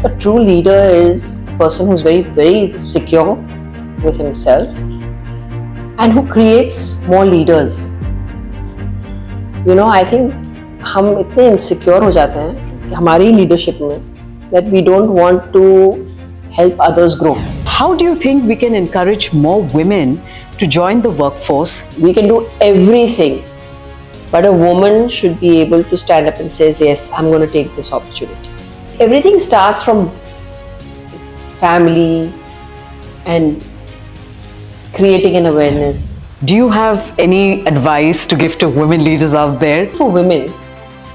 A true leader is a person who's very, very secure with himself and who creates more leaders. I think हम इतने insecure हो जाते हैं कि हमारी leadership में that we don't want to help others grow. How do you think we can encourage more women to join the workforce? We can do everything, but a woman should be able to stand up and say, yes, I'm going to take this opportunity. Everything starts from family and creating an awareness. Do you have any advice to give to women leaders out there? For women,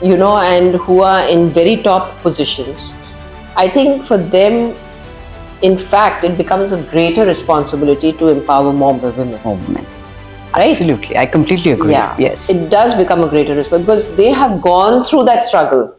and who are in very top positions, I think for them, in fact, it becomes a greater responsibility to empower more women. More women. Right? Absolutely. I completely agree. Yeah. Yes. It does become a greater responsibility because they have gone through that struggle.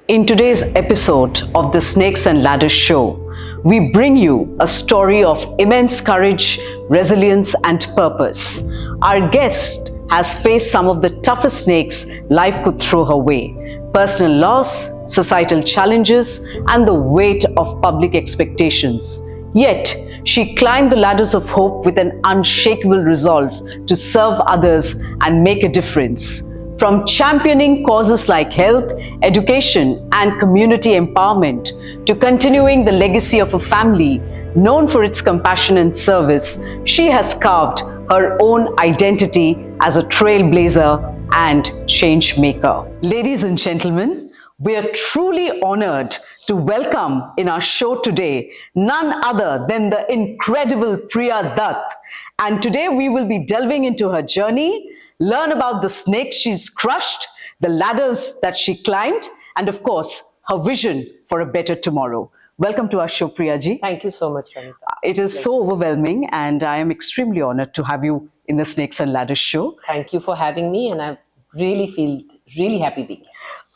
In today's episode of the Snakes and Ladders show, we bring you a story of immense courage, resilience, and purpose. Our guest has faced some of the toughest snakes life could throw her way: personal loss, societal challenges, and the weight of public expectations. Yet, she climbed the ladders of hope with an unshakable resolve to serve others and make a difference. From championing causes like health, education, and community empowerment to continuing the legacy of a family known for its compassion and service, she has carved her own identity as a trailblazer and change maker. Ladies and gentlemen, we are truly honored to welcome in our show today none other than the incredible Priya Dutt. And today we will be delving into her journey, learn about the snakes she's crushed, the ladders that she climbed, and of course, her vision for a better tomorrow. Welcome to our show, Priya ji. Thank you so much, Ronita. It is so overwhelming, and I am extremely honored to have you in the Snakes and Ladders show. Thank you for having me, and I really feel really happy being here.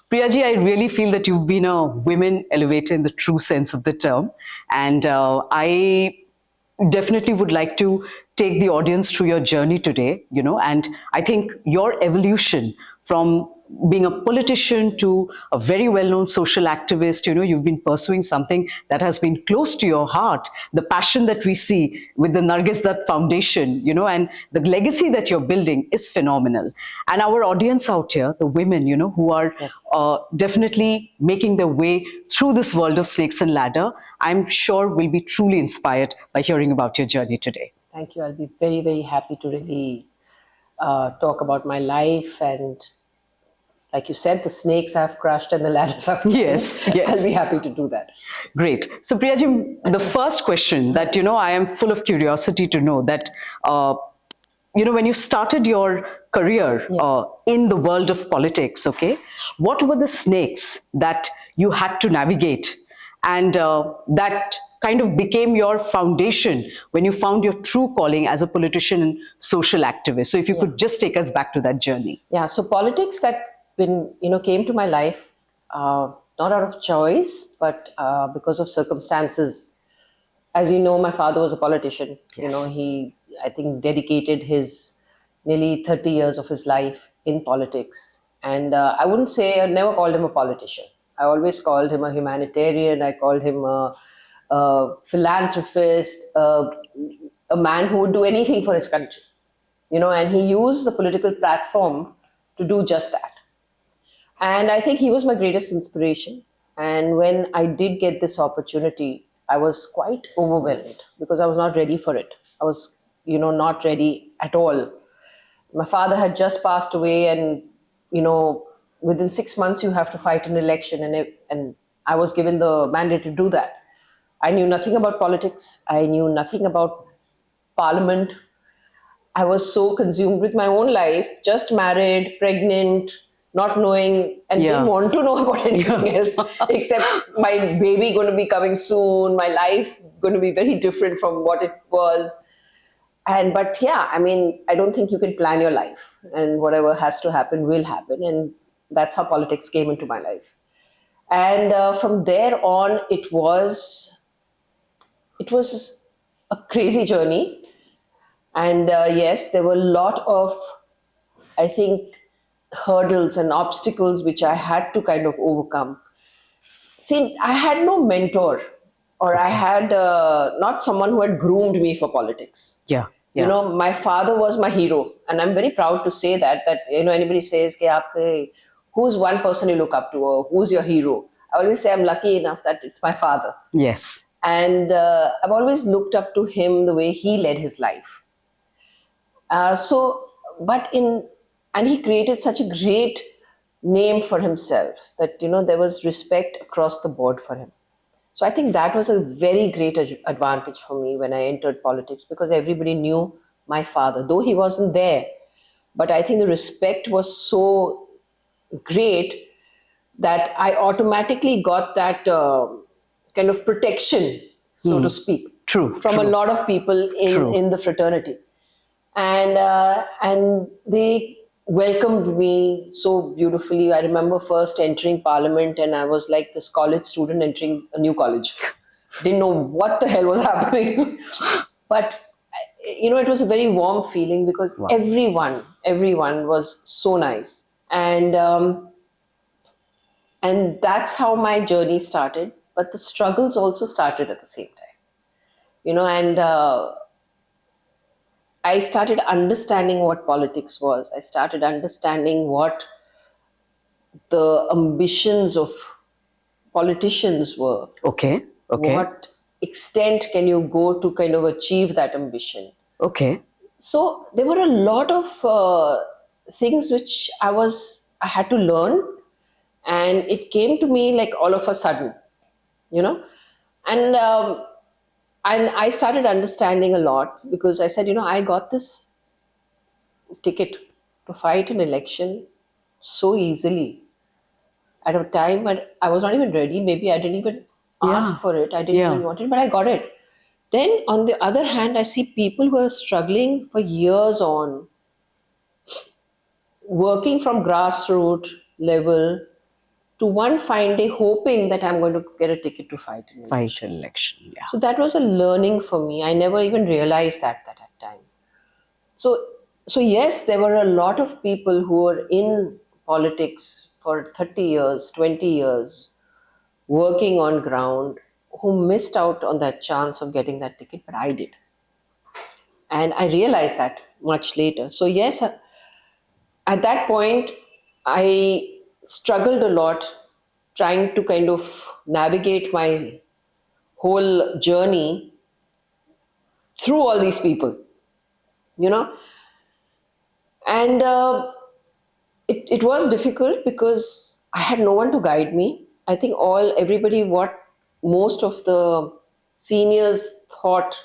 Priya ji, I really feel that you've been a women elevator in the true sense of the term, and I definitely would like to take the audience through your journey today, and I think your evolution from being a politician to a very well-known social activist, you've been pursuing something that has been close to your heart, the passion that we see with the Nargis Dutt Foundation, and the legacy that you're building is phenomenal. And our audience out here, the women, who are definitely making their way through this world of snakes and ladder, I'm sure will be truly inspired by hearing about your journey today. Thank you. I'll be very, very happy to really talk about my life and, like you said, the snakes I've crushed and the ladders I've climbed. Yes. I'll be happy to do that. Great. So Priya ji, the first question that, I am full of curiosity to know that, when you started your career in the world of politics, okay, what were the snakes that you had to navigate and that kind of became your foundation when you found your true calling as a politician and social activist? So if you could just take us back to that journey. Yeah, so politics that came to my life, not out of choice, but because of circumstances. As you know, my father was a politician. Yes. He, I think, dedicated his nearly 30 years of his life in politics. And I never called him a politician. I always called him a humanitarian. I called him a philanthropist, a man who would do anything for his country. And he used the political platform to do just that. And I think he was my greatest inspiration. And when I did get this opportunity, I was quite overwhelmed because I was not ready for it. I was, not ready at all. My father had just passed away, and, within 6 months you have to fight an election. And I was given the mandate to do that. I knew nothing about politics. I knew nothing about parliament. I was so consumed with my own life, just married, pregnant, not knowing, and didn't want to know about anything else except my baby going to be coming soon, my life going to be very different from what it was. But I don't think you can plan your life, and whatever has to happen will happen. And that's how politics came into my life. And from there on, it was a crazy journey. And yes, there were a lot of I think, hurdles and obstacles which I had to kind of overcome. See, I had no mentor, or I had not someone who had groomed me for politics. Yeah. You Yeah. know, my father was my hero, and I'm very proud to say that. That anybody says, "Ki aapke, who's one person you look up to, or who's your hero?" I always say I'm lucky enough that it's my father, Yes. and I've always looked up to him the way he led his life. So, but in and he created such a great name for himself that there was respect across the board for him. So I think that was a very great advantage for me when I entered politics, because everybody knew my father, though he wasn't there. But I think the respect was so great that I automatically got that kind of protection, so to speak, True, from a true. lot of people True. in the fraternity, and they welcomed me so beautifully. I remember first entering Parliament, and I was like this college student entering a new college. Didn't know what the hell was happening, but it was a very warm feeling, because Wow. everyone was so nice, and that's how my journey started. But the struggles also started at the same time, and I started understanding what politics was. I started understanding what the ambitions of politicians were. Okay. Okay. What extent can you go to kind of achieve that ambition? Okay. So there were a lot of things which I had to learn, and it came to me like all of a sudden, and I started understanding a lot, because I said, I got this ticket to fight an election so easily at a time when I was not even ready. Maybe I didn't even ask Yeah. for it. I didn't Yeah. even want it, but I got it. Then, on the other hand, I see people who are struggling for years on, working from grassroots level to one fine day, hoping that I'm going to get a ticket to fight an election. Fight election. Yeah. So that was a learning for me. I never even realized that at that time. So yes, there were a lot of people who were in politics for 30 years, 20 years, working on ground, who missed out on that chance of getting that ticket, but I did. And I realized that much later. So yes, at that point, I struggled a lot trying to kind of navigate my whole journey through all these people, you know. And it was difficult because I had no one to guide me. I think what most of the seniors thought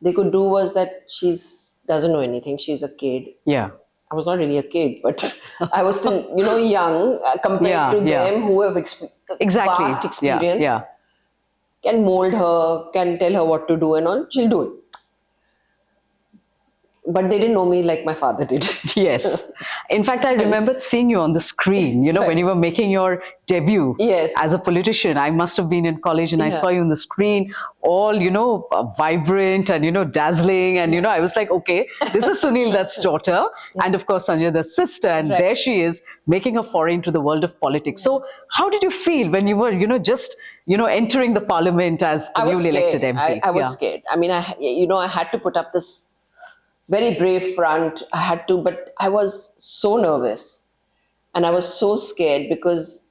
they could do was that she's doesn't know anything. She's a kid. Yeah. I was not really a kid, but I was still, young compared Yeah, to yeah. them who have Exactly. vast experience. Yeah. Can mold her, can tell her what to do and all. She'll do it. But they didn't know me like my father did. Yes. In fact, I remembered seeing you on the screen, when you were making your debut Yes. as a politician. I must have been in college and I Yeah. saw you on the screen, all, vibrant and, dazzling. And, I was like, okay, this is Sunil Dutt's daughter. And of course, Sanjay Dutt's sister. And Right. there she is making a foray into the world of politics. So how did you feel when you were, just, entering the parliament as the I was newly scared. elected MP? I was Yeah. scared. I mean, I had to put up this very brave front. I had to, but I was so nervous and I was so scared because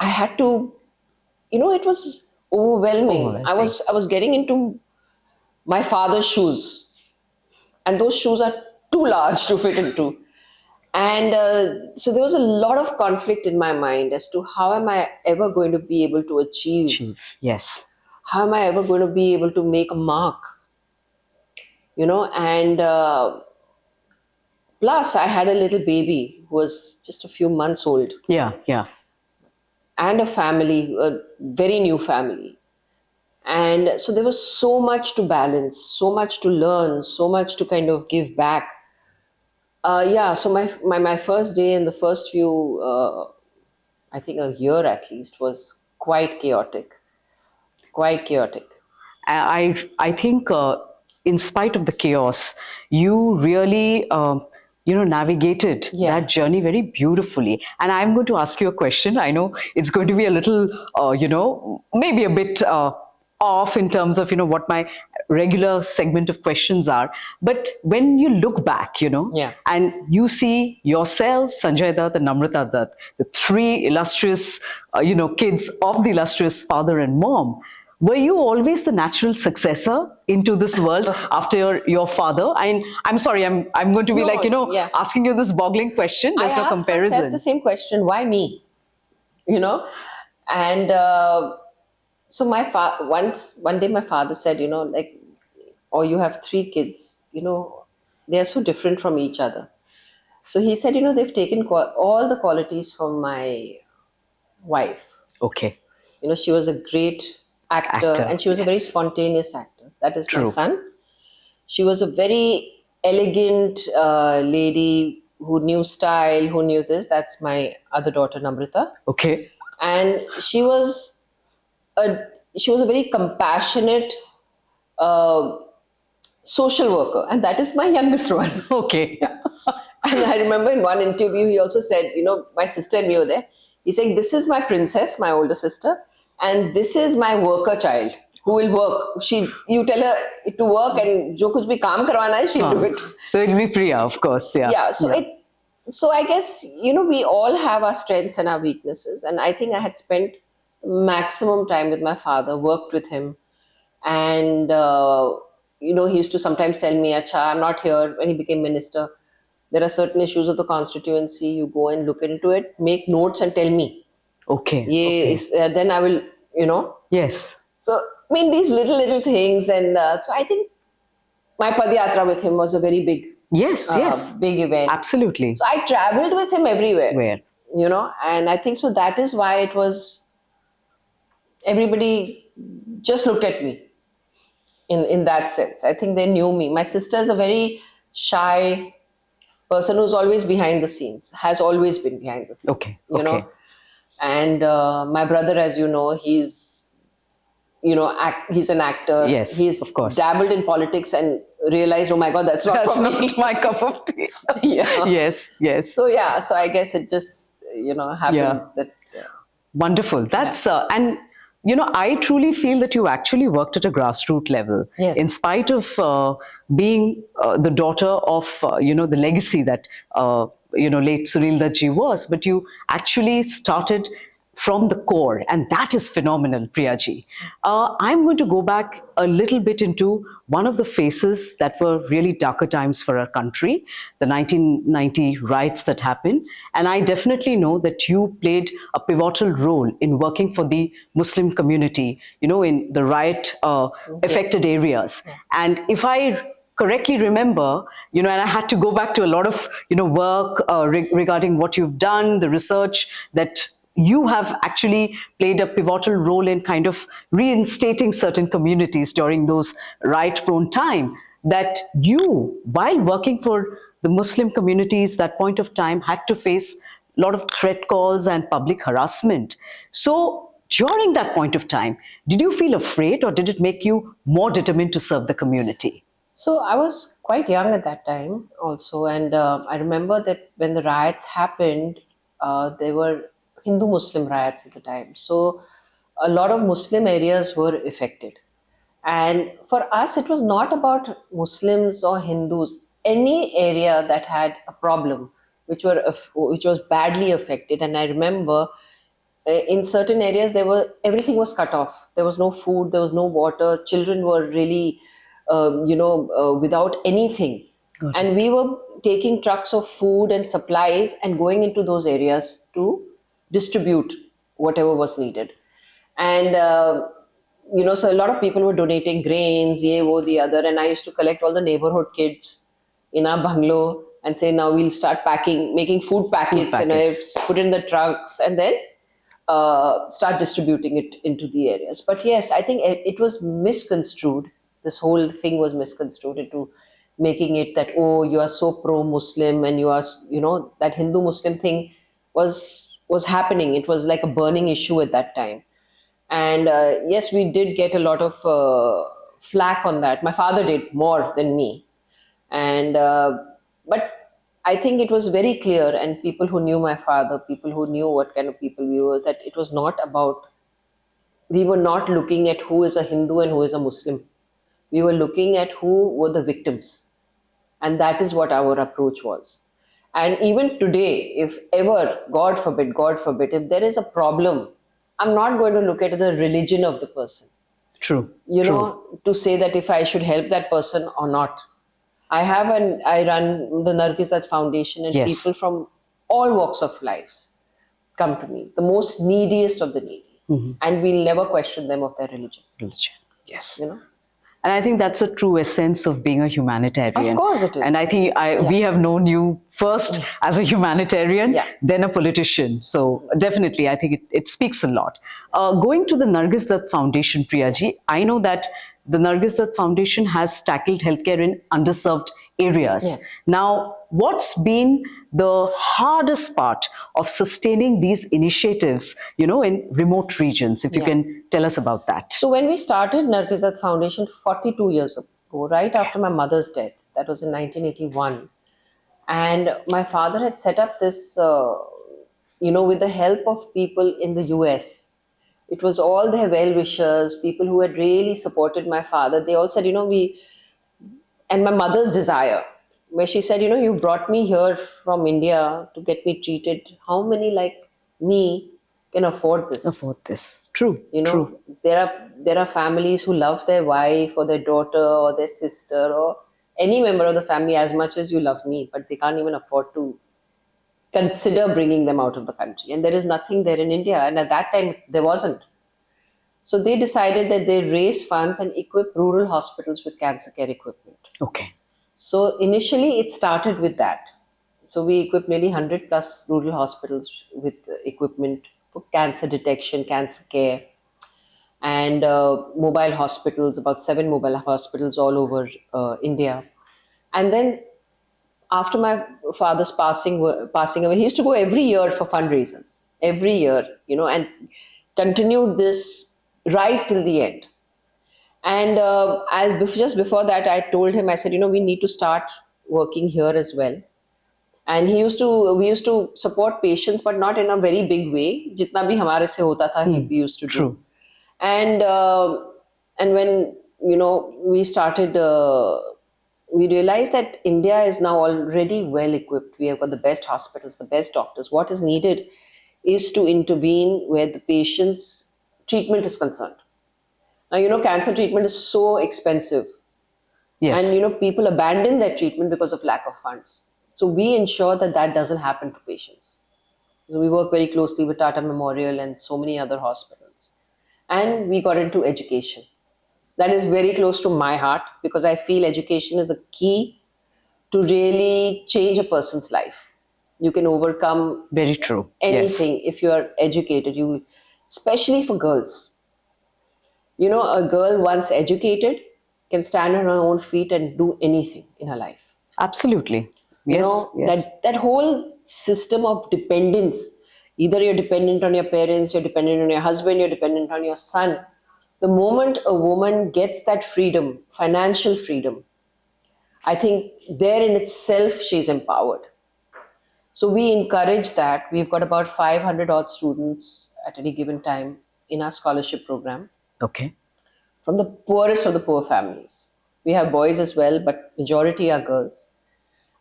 I had to, it was overwhelming. I was getting into my father's shoes, and those shoes are too large to fit into. And so there was a lot of conflict in my mind as to how am I ever going to be able to achieve? Yes. How am I ever going to be able to make a mark? And plus I had a little baby who was just a few months old, Yeah. Yeah. and a family, a very new family. And so there was so much to balance, so much to learn, so much to kind of give back. So my first day and the first few, I think a year at least, was quite chaotic. Quite chaotic. I think in spite of the chaos, you really navigated Yeah. that journey very beautifully. And I'm going to ask you a question. I know it's going to be a little, maybe a bit off in terms of, what my regular segment of questions are. But when you look back, Yeah. and you see yourself, Sanjay Dutt and Namrata Dutt, the three illustrious, kids of the illustrious father and mom, were you always the natural successor into this world after your father? I'm sorry, I'm going to be No, yeah. asking you this boggling question. There's I no asked myself comparison. the same question: why me? And so one day my father said, oh, you have three kids, they are so different from each other. So he said, they've taken all the qualities from my wife. Okay. She was a great actor, Actor, and she was a very yes. spontaneous actor. That is my True. son. She was a very elegant lady who knew style, who knew this. That's my other daughter, Namrata. Okay. And she was a very compassionate uh, social worker, and that is my youngest one. Okay. And I remember in one interview, he also said, my sister and me were there. He's saying, this is my princess, my older sister, and this is my worker child who will work. You tell her to work, and jo kuch bhi kaam karwana hai, she'll do it. So it'll be Priya, of course. Yeah. Yeah. So I guess, we all have our strengths and our weaknesses. And I think I had spent maximum time with my father, worked with him. And, he used to sometimes tell me, Acha, I'm not here. When he became minister, there are certain issues of the constituency. You go and look into it, make notes and tell me. Okay. Then I will, Yes. So, I mean, these little things. And so I think my Padyatra with him was a very big, Yes. big event. Absolutely. So I traveled with him everywhere. Where? And I think so that is why it was, everybody just looked at me in that sense. I think they knew me. My sister is a very shy person who's always behind the scenes, has always been behind the scenes. Okay. Okay. And my brother, as you know, he's an actor. Yes, He's of course. dabbled in politics and realized, oh my God, that's not That's for me. not my cup of tea. Yeah. Yes. So I guess it just happened Yeah. that. Wonderful. That's and I truly feel that you actually worked at a grassroots level, Yes. in spite of being the daughter of the legacy that late Sunil Dutt ji was, but you actually started from the core, and that is phenomenal, Priyaji. I'm going to go back a little bit into one of the phases that were really darker times for our country, the 1990 riots that happened. And I definitely know that you played a pivotal role in working for the Muslim community, in the riot affected areas. And if I correctly remember, and I had to go back to a lot of, work regarding what you've done, the research that you have actually played a pivotal role in kind of reinstating certain communities during those riot-prone time, that you, while working for the Muslim communities, that point of time had to face a lot of threat calls and public harassment. So during that point of time, did you feel afraid, or did it make you more determined to serve the community? So I was quite young at that time also. And I remember that when the riots happened, there were Hindu-Muslim riots at the time. So a lot of Muslim areas were affected. And for us, it was not about Muslims or Hindus. Any area that had a problem, which was badly affected. And I remember in certain areas, everything was cut off. There was no food, there was no water. Children were really, without anything. And we were taking trucks of food and supplies and going into those areas to distribute whatever was needed. And so a lot of people were donating grains, ye, wo, the other. And I used to collect all the neighborhood kids in our bungalow and say, now we'll start making food packets. And I put in the trucks and then start distributing it into the areas. But yes, I think it was misconstrued. This whole thing was misconstrued into making it that, oh, you are so pro-Muslim, and you are, that Hindu-Muslim thing was happening. It was like a burning issue at that time. And yes, we did get a lot of flack on that. My father did more than me. And but I think it was very clear, and people who knew my father, people who knew what kind of people we were, that it was not about, we were not looking at who is a Hindu and who is a Muslim. We were looking at who were the victims. And that is what our approach was. And even today, if ever, God forbid, if there is a problem, I'm not going to look at the religion of the person, True. you True. know, to say that if I should help that person or not. I run the Nargis Dutt Foundation, and Yes. people from all walks of lives come to me, the most neediest of the needy. And we'll never question them of their religion, Religion. Yes. you know. And I think that's a true essence of being a humanitarian. Of course it is. And I think we have known you first as a humanitarian, Yeah. then a politician. So definitely, I think it speaks a lot. Going to the Nargis Dutt Foundation, Priyaji, I know that the Nargis Dutt Foundation has tackled healthcare in underserved areas. Yes. Now, what's been the hardest part of sustaining these initiatives, in remote regions? If you Yeah. can tell us about that. So when we started Nargis Dutt Foundation 42 years ago, right after my mother's death, that was in 1981, and my father had set up this, with the help of people in the US. It was all their well-wishers, people who had really supported my father. They all said, and my mother's desire, where she said, you brought me here from India to get me treated. How many like me can afford this? Afford this. True. True. There are families who love their wife or their daughter or their sister or any member of the family as much as you love me, but they can't even afford to consider bringing them out of the country. And there is nothing there in India. And at that time, there wasn't. So they decided that they raise funds and equip rural hospitals with cancer care equipment. Okay. So initially, it started with that. So we equipped nearly 100 plus rural hospitals with equipment for cancer detection, cancer care, and mobile hospitals, about 7 mobile hospitals all over India. And then after my father's passing away, he used to go every year for fundraisers, every year, and continued this right till the end. And just before that, I told him, I said, we need to start working here as well. And we used to support patients, but not in a very big way. Jitna bhi hamare se hota tha, he used to do. True. And when we started, we realized that India is now already well equipped. We have got the best hospitals, the best doctors. What is needed is to intervene where the patient's treatment is concerned. Now, cancer treatment is so expensive. Yes. And, people abandon their treatment because of lack of funds. So we ensure that that doesn't happen to patients. So we work very closely with Tata Memorial and so many other hospitals. And we got into education. That is very close to my heart because I feel education is the key to really change a person's life. You can overcome Very true. anything if you are educated. Especially for girls. A girl once educated can stand on her own feet and do anything in her life. Absolutely. Yes. Yes. That whole system of dependence, either you're dependent on your parents, you're dependent on your husband, you're dependent on your son. The moment a woman gets that freedom, financial freedom, I think there in itself she's empowered. So we encourage that. We've got about 500 odd students at any given time in our scholarship program. Okay. From the poorest of the poor families. We have boys as well, but majority are girls.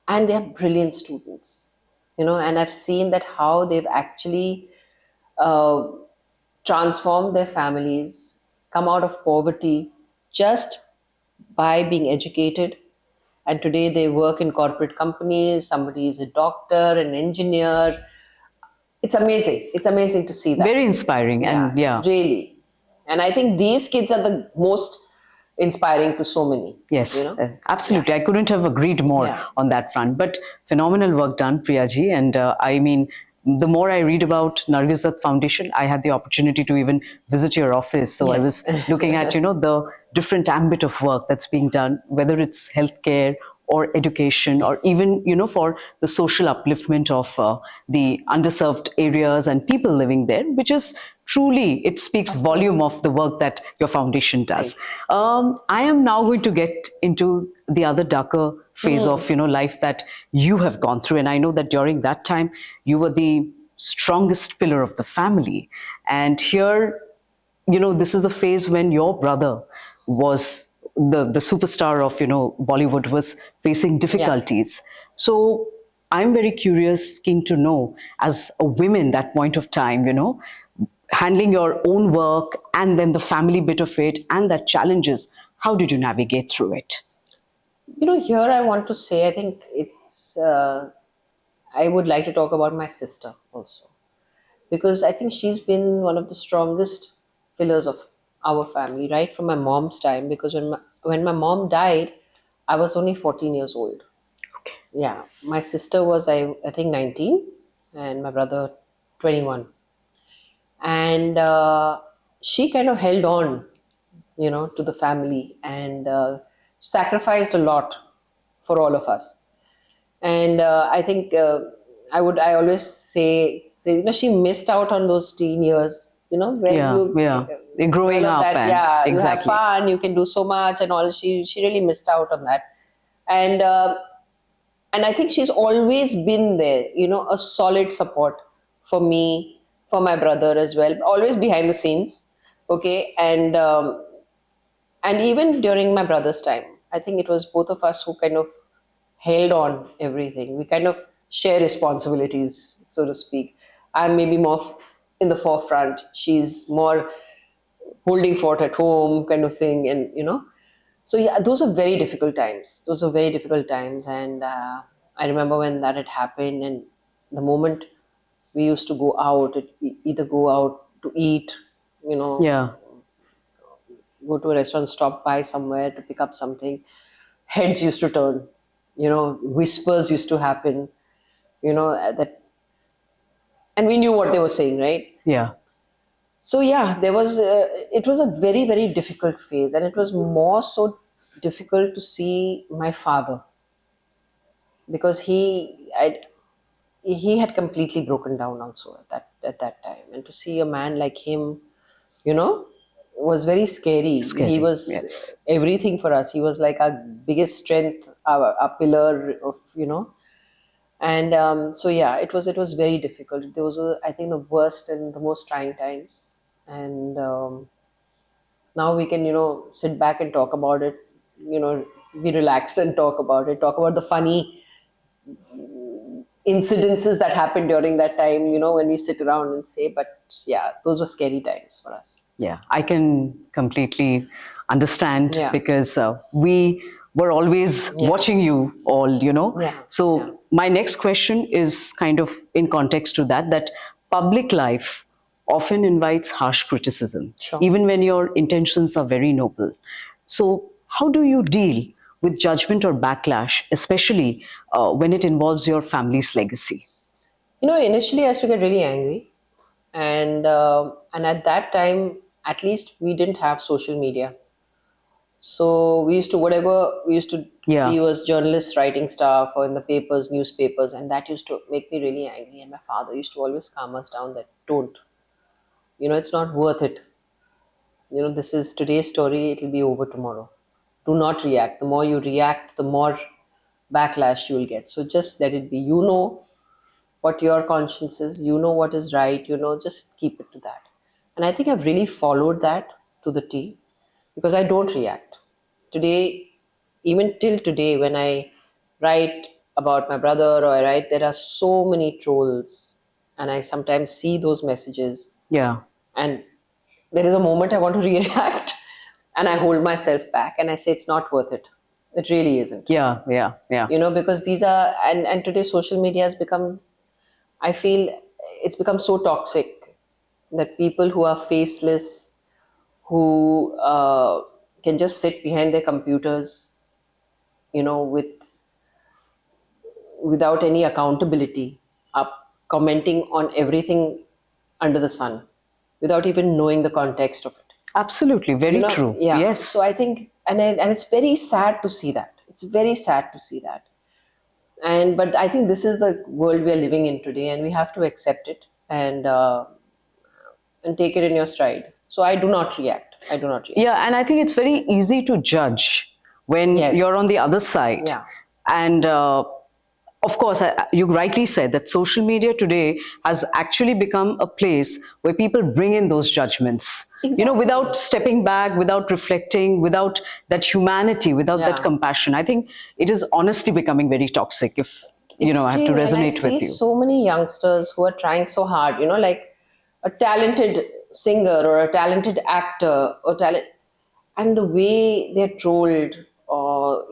And they are brilliant students, and I've seen that how they've actually transformed their families, come out of poverty just by being educated. And today they work in corporate companies. Somebody is a doctor, an engineer. It's amazing. It's amazing to see that. Very inspiring. And It's really. And I think these kids are the most inspiring to so many. Yes, absolutely. I couldn't have agreed more on that front. But phenomenal work done, Priyaji. And I mean, the more I read about Nargis Dutt Foundation, I had the opportunity to even visit your office. So I was looking at, the different ambit of work that's being done, whether it's healthcare or education, or even, for the social upliftment of the underserved areas and people living there, which is truly it speaks volume of the work that your foundation does. Thanks. I am now going to get into the other darker phase of life that you have gone through, and I know that during that time you were the strongest pillar of the family. And here, this is the phase when your brother was the superstar of Bollywood, was facing difficulties. So I'm very curious, keen to know, as a woman, that point of time, handling your own work and then the family bit of it and that challenges, how did you navigate through it? Here I want to say, I think I would like to talk about my sister also, because I think she's been one of the strongest pillars of our family right from my mom's time. Because when my mom died, I was only 14 years old. Okay. Yeah, my sister was I think 19, and my brother 21, and she kind of held on, to the family, and sacrificed a lot for all of us. And I think I always say she missed out on those teen years, where They're growing all of up, that, and yeah, you have exactly. fun, you can do so much and all. She really missed out on that. And and I think she's always been there, a solid support for me, for my brother as well, always behind the scenes. Okay. And even during my brother's time, I think it was both of us who kind of held on everything. We kind of share responsibilities, so to speak. I'm maybe more in the forefront. She's more holding fort at home, kind of thing. And, so yeah, those are very difficult times. Those are very difficult times. And I remember when that had happened, and the moment we used to go out, either go out to eat, Yeah. go to a restaurant, stop by somewhere to pick up something, heads used to turn, whispers used to happen, that, and we knew what they were saying, right? Yeah. So yeah, it was a very, very difficult phase, and it was more so difficult to see my father, because he had completely broken down also at that time, and to see a man like him, you know was very scary. He Scary. was Yes. everything for us. He was like our biggest strength, our pillar of, and so yeah, it was very difficult. Those were, I think, the worst and the most trying times. And now we can, sit back and talk about it, be relaxed and talk about the funny incidences that happened during that time, when we sit around and say. But yeah, those were scary times for us. Yeah, I can completely understand, Yeah. because we were always Yeah. watching you all. Yeah. So Yeah. my next question is kind of in context to that public life often invites harsh criticism, Sure. even when your intentions are very noble. So how do you deal with judgment or backlash, especially when it involves your family's legacy? Initially I used to get really angry, and at that time, at least we didn't have social media. So we used to, whatever we used to Yeah. see was journalists writing stuff or in the papers, newspapers, and that used to make me really angry. And my father used to always calm us down, that don't, it's not worth it. This is today's story, it'll be over tomorrow. Do not react. The more you react, the more backlash you will get. So just let it be. What your conscience is, what is right, just keep it to that. And I think I've really followed that to the T, because I don't react. Today, even till today, when I write about my brother, or I write, there are so many trolls, and I sometimes see those messages, Yeah. and there is a moment I want to react, and I hold myself back and I say it's not worth it. It really isn't. Yeah. Yeah. Yeah. Because these are, and today social media has become, I feel it's become so toxic, that people who are faceless, who can just sit behind their computers, with without any accountability, are commenting on everything under the sun, without even knowing the context of it. Absolutely. Very true. Yeah. Yes. So I think, and it's very sad to see that. It's very sad to see that. But I think this is the world we are living in today, and we have to accept it. And and take it in your stride. So I do not react. I do not react. Yeah, and I think it's very easy to judge when Yes. you're on the other side. Yeah. And of course, you rightly said that social media today has actually become a place where people bring in those judgments. Exactly. Without stepping back, without reflecting, without that humanity, without that Yeah. compassion. I think it is honestly becoming very toxic if, I have to Extreme. And resonate I with see you. so many youngsters who are trying so hard, like a talented singer or a talented actor or talent, and the way they're trolled, or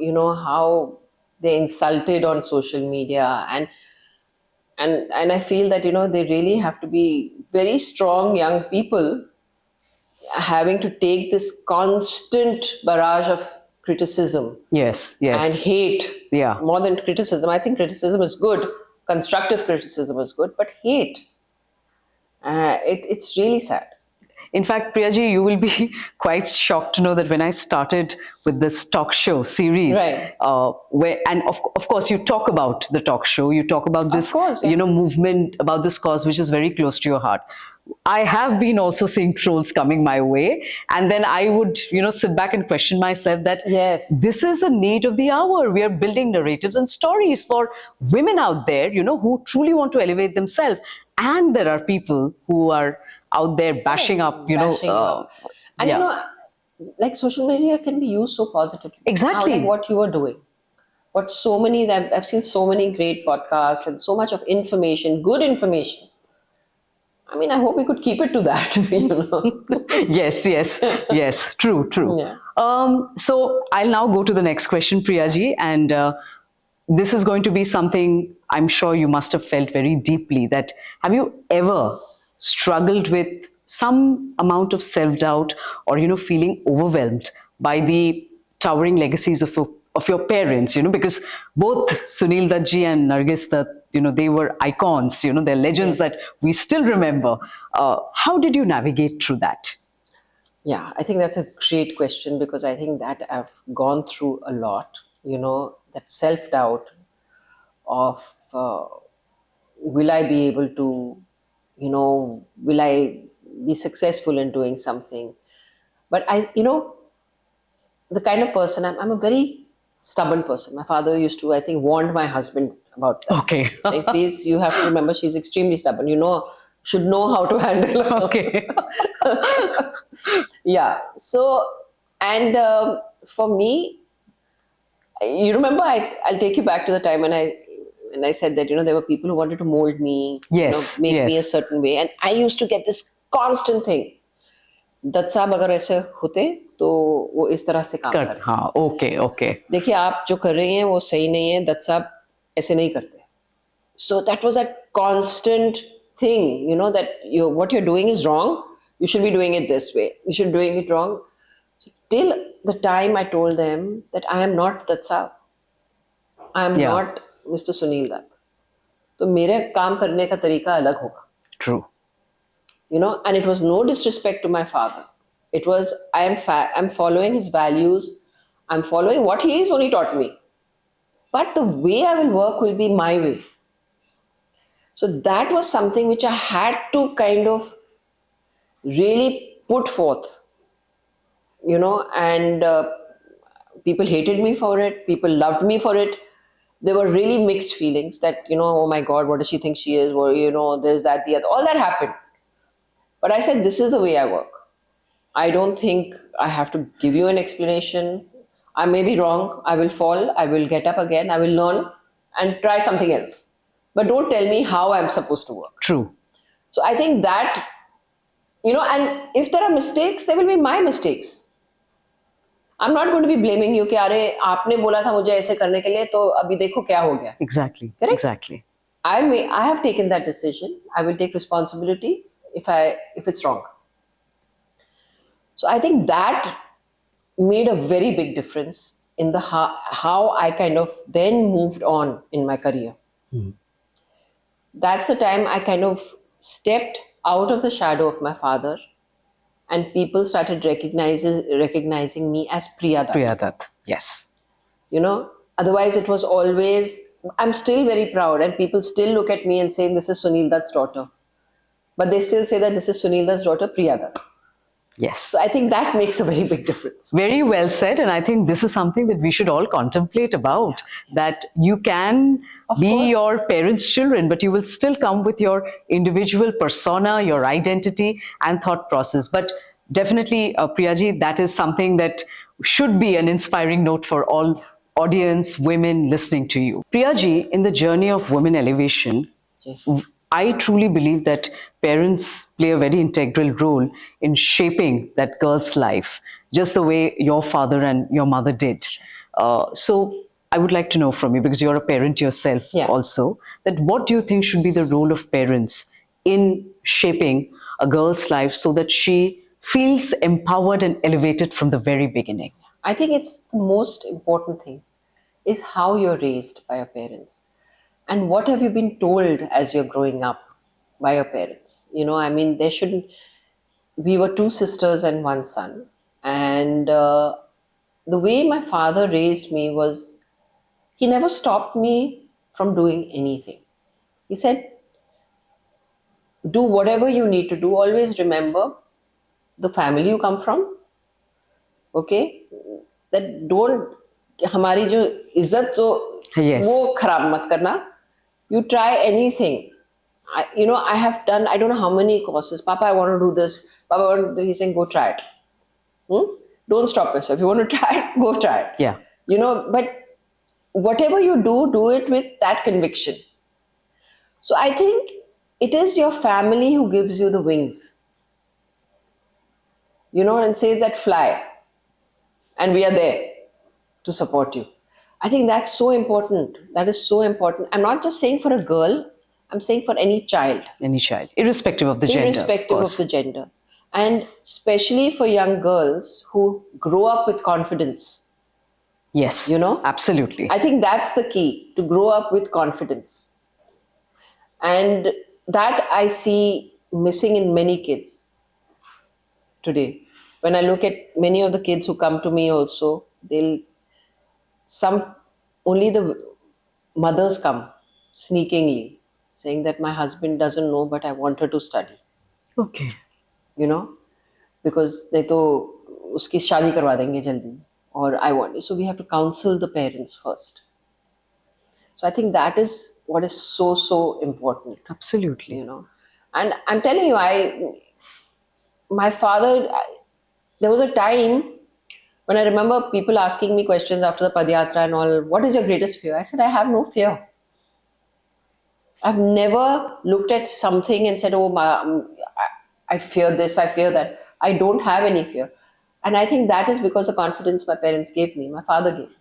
how they're insulted on social media, and I feel that they really have to be very strong young people, having to take this constant barrage of criticism Yes, and yes. hate. Yeah. More than criticism. I think criticism is good, constructive criticism is good, but hate, it's really sad. In fact, Priyaji, you will be quite shocked to know that when I started with this talk show series, Right. and of course you talk about the talk show, you talk about this, course, yeah. movement, about this cause which is very close to your heart. I have been also seeing trolls coming my way, and then I would, sit back and question myself that Yes. this is a need of the hour. We are building narratives and stories for women out there, who truly want to elevate themselves, and there are people who are out there bashing up, Bashing you up. And yeah. like social media can be used so positively. Exactly. Now, like what you are doing. What so many, I've seen so many great podcasts and so much of information, good information. I mean, I hope we could keep it to that, Yes, yes, yes. True, true. Yeah. So I'll now go to the next question, Priyaji, and this is going to be something I'm sure you must have felt very deeply. That have you ever struggled with some amount of self-doubt, or feeling overwhelmed by the towering legacies of your parents? Because both Sunil Dutt and Nargis Dutt, they were icons. They're legends Yes. that we still remember. How did you navigate through that? Yeah, I think that's a great question, because I think that I've gone through a lot, that self doubt of will I be able to, will I be successful in doing something? But the kind of person I'm a very stubborn person. My father used to, I think, warned my husband about that. Okay. Saying, please, you have to remember she's extremely stubborn. Should know how to handle her. Okay. Yeah. So, and for me, you remember, I'll take you back to the time when I said that, there were people who wanted to mold me, Yes, make me a yes. certain way. And I used to get this constant thing. Dutt साहब अगर ऐसे होते तो वो इस तरह से काम करते. हाँ, okay, okay. देखिए, आप जो कर रही हैं वो सही नहीं है, दत्त साहब ऐसे नहीं करते. So that was that constant thing, that what you're doing is wrong. You should be doing it this way. You should be doing it wrong. So till the time I told them that I am not Dutt Saab, I am Yeah. not Mr. Sunil Dutt. तो मेरे काम करने का तरीका अलग होगा. True. And it was no disrespect to my father. It was, I'm following his values. I'm following what he has only taught me. But the way I will work will be my way. So that was something which I had to kind of really put forth, and people hated me for it. People loved me for it. There were really mixed feelings that, oh my God, what does she think she is? Or, there's that, the other, all that happened. But I said, this is the way I work. I don't think I have to give you an explanation. I may be wrong. I will fall. I will get up again. I will learn and try something else. But don't tell me how I'm supposed to work. True. So I think that, and if there are mistakes, there will be my mistakes. I'm not going to be blaming you कि अरे आपने बोला था मुझे ऐसे करने के लिए तो अभी देखो क्या हो गया. Exactly. Correct? Exactly. I have taken that decision. I will take responsibility if it's wrong. So I think that made a very big difference in the how I kind of then moved on in my career. That's the time I kind of stepped out of the shadow of my father, and people started recognizing me as Priya Dutt. Priya Dutt. Yes. Otherwise it was always, I'm still very proud, and people still look at me and say, this is Sunil Dutt's daughter. but they still say that this is Sunil Dutt's daughter, Priya Dutt. Yes. So I think that makes a very big difference. Very well said. And I think this is something that we should all contemplate about, that you can be course. your parents' children, but you will still come with your individual persona, your identity and thought process. But definitely, Priyaji, that is something that should be an inspiring note for all audience, women listening to you. Priyaji, in the journey of women elevation, I truly believe that parents play a very integral role in shaping that girl's life, just the way your father and your mother did. So I would like to know from you, because you're a parent yourself also, that what do you think should be the role of parents in shaping a girl's life so that she feels empowered and elevated from the very beginning? I think it's the most important thing is how you're raised by your parents. And what have you been told as you're growing up by your parents? I mean, we were two sisters and one son. And the way my father raised me was, he never stopped me from doing anything. He said, do whatever you need to do. Always remember the family you come from. Okay? That don't, हमारी जो इज्जत जो वो खराब मत करना. You try anything. I have done, I don't know how many courses. Papa, I want to do this. Papa, I want to do. He's saying, go try it. Don't stop yourself. You want to try it, go try it. Yeah. But whatever you do it with that conviction. So I think it is your family who gives you the wings. And says that fly. And we are there to support you. I think that's so important. That is so important. I'm not just saying for a girl, I'm saying for any child. Any child, irrespective of the gender. Irrespective of the gender. And especially for young girls who grow up with confidence. Yes, absolutely. I think that's the key, to grow up with confidence. And that I see missing in many kids today. When I look at many of the kids who come to me also, only the mothers come sneakingly saying that my husband doesn't know, but I want her to study. Okay. Because they to uski shaadi karwa denge jaldi, or I want. So we have to counsel the parents first. So I think that is what is so, so important. Absolutely. And I'm telling you, my father, there was a time when I remember people asking me questions after the Padyatra and all, what is your greatest fear? I said, I have no fear. I've never looked at something and said, I fear this, I fear that. I don't have any fear. And I think that is because of the confidence my parents gave me, my father gave me.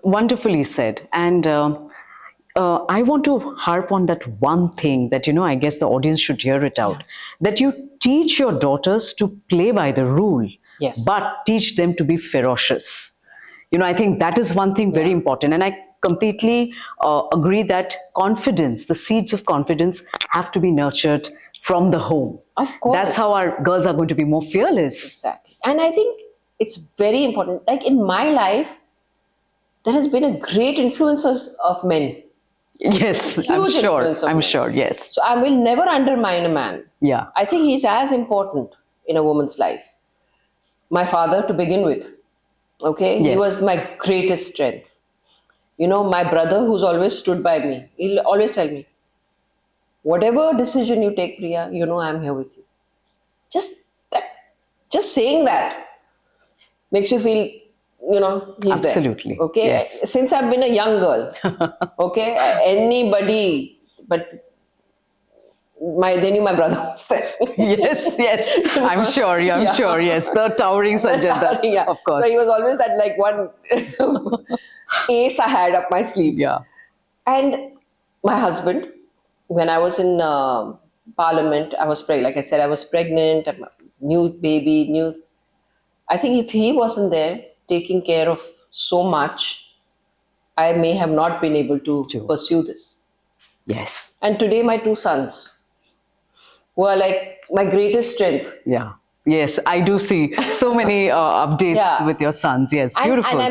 Wonderfully said. And I want to harp on that one thing that, I guess the audience should hear it out. That you teach your daughters to play by the rule. Yes. But teach them to be ferocious. I think that is one thing very important. And I completely agree that confidence, the seeds of confidence have to be nurtured from the home. Of course. That's how our girls are going to be more fearless. Exactly. And I think it's very important. Like in my life, there has been a great influence of men. Yes, Huge influence of I'm men. sure, yes. So I will never undermine a man. Yeah. I think he's as important in a woman's life. My father, to begin with, okay? Yes. He was my greatest strength. My brother, who's always stood by me, he'll always tell me, whatever decision you take, Priya, I'm here with you. Just saying that makes you feel, he's Absolutely. there. Okay? Yes. Since I've been a young girl, okay, anybody, but they knew my brother was there. Yes. I'm sure, yes. The towering Sanjay Dutt, yeah. of course. So he was always that one ace I had up my sleeve. Yeah. And my husband, when I was in Parliament, I was pregnant. Like I said, I was pregnant, a new baby, I think if he wasn't there taking care of so much, I may have not been able to pursue this. Yes. And today my two sons, who are like my greatest strength. Yeah. Yes, I do see so many updates with your sons. Yes, beautiful. And I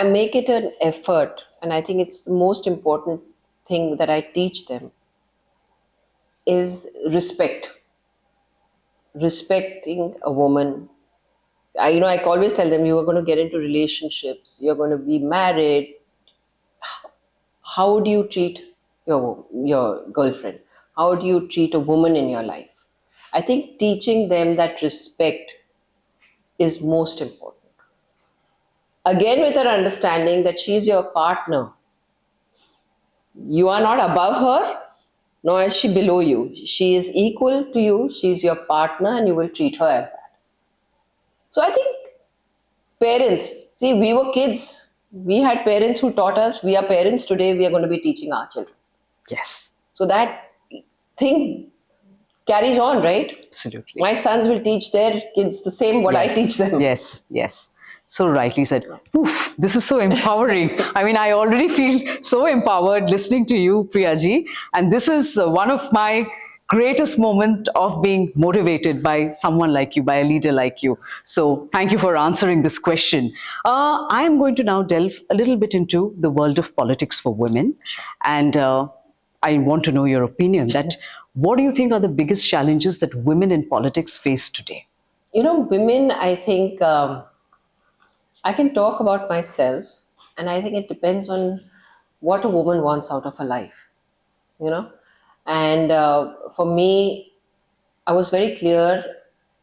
make it an effort, and I think it's the most important thing that I teach them, is respect. Respecting a woman. I always tell them, you are going to get into relationships, you're going to be married. How do you treat your girlfriend? How do you treat a woman in your life? I think teaching them that respect is most important. Again, with an understanding that she's your partner. You are not above her, nor is she below you. She is equal to you. She's your partner, and you will treat her as that. So I think parents, see, we were kids. We had parents who taught us. We are parents today. We are going to be teaching our children. Yes. So that thing carries on, right? Absolutely. My sons will teach their kids the same what I teach them. Yes, yes. So rightly said. Oof, this is so empowering. I mean, I already feel so empowered listening to you, Priyaji. And this is one of my greatest moments of being motivated by someone like you, by a leader like you. So thank you for answering this question. I am going to now delve a little bit into the world of politics for women. And I want to know your opinion that what do you think are the biggest challenges that women in politics face today? Women, I think I can talk about myself, and I think it depends on what a woman wants out of her life, And for me, I was very clear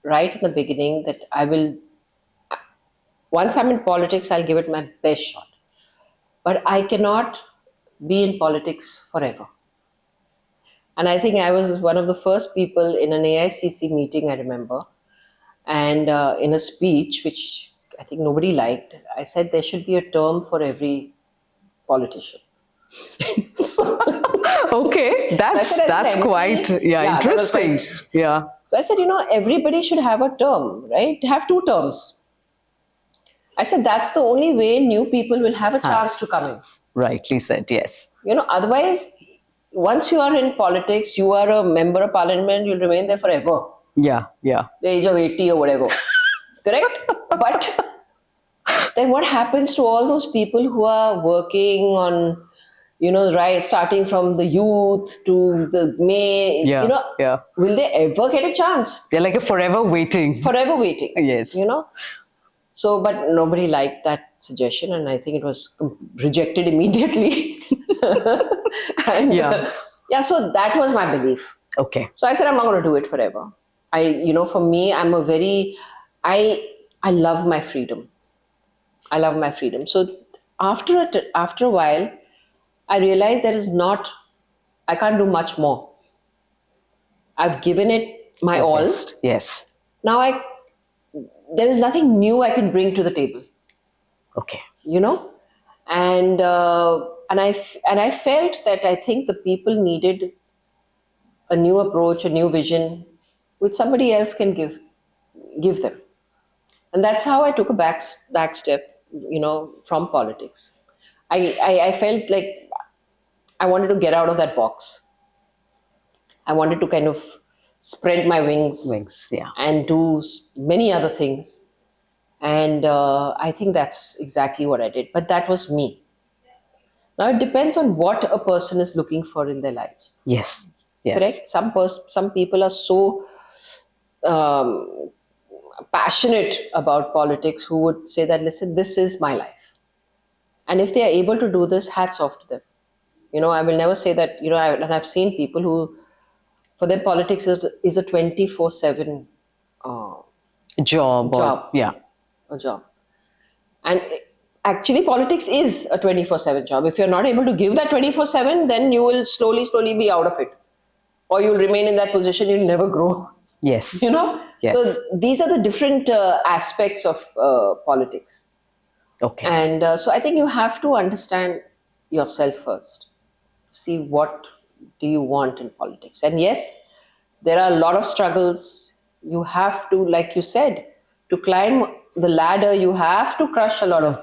right in the beginning that once I'm in politics, I'll give it my best shot. But I cannot be in politics forever. And I think I was one of the first people in an AICC meeting, I remember, and in a speech, which I think nobody liked, I said there should be a term for every politician. Okay, that's quite interesting. Yeah. So I said, everybody should have a term, right? Have 2 terms. I said that's the only way new people will have a chance to come in. Rightly said, yes. Otherwise, once you are in politics, you are a member of parliament, you'll remain there forever. Yeah, yeah. The age of 80 or whatever. Correct? But then what happens to all those people who are working on, right, starting from the youth to the May, will they ever get a chance? They're like a forever waiting. Forever waiting. Yes. So, but nobody liked that suggestion, and I think it was rejected immediately. So that was my belief. Okay. So I said, I'm not going to do it forever. For me, I love my freedom. I love my freedom. So after a while, I realized I can't do much more. I've given it my all. Best. Yes. Now there is nothing new I can bring to the table. Okay. And I felt that I think the people needed a new approach, a new vision, which somebody else can give them. And that's how I took a back step, from politics. I felt like I wanted to get out of that box. I wanted to kind of spread my wings, and do many other things. And I think that's exactly what I did. But that was me. Now it depends on what a person is looking for in their lives. Yes. Correct? Some people are so passionate about politics who would say that, listen, this is my life. And if they are able to do this, hats off to them. I will never say that, and I've seen people who, for them, politics is a 24/7 job. Yeah. A job. And actually, politics is a 24/7 job. If you're not able to give that 24/7, then you will slowly be out of it. Or you'll remain in that position, you'll never grow. Yes. Yes. So these are the different aspects of politics. Okay. And so I think you have to understand yourself first. See what do you want in politics. And yes, there are a lot of struggles. You have to, like you said, to climb the ladder, you have to crush a lot of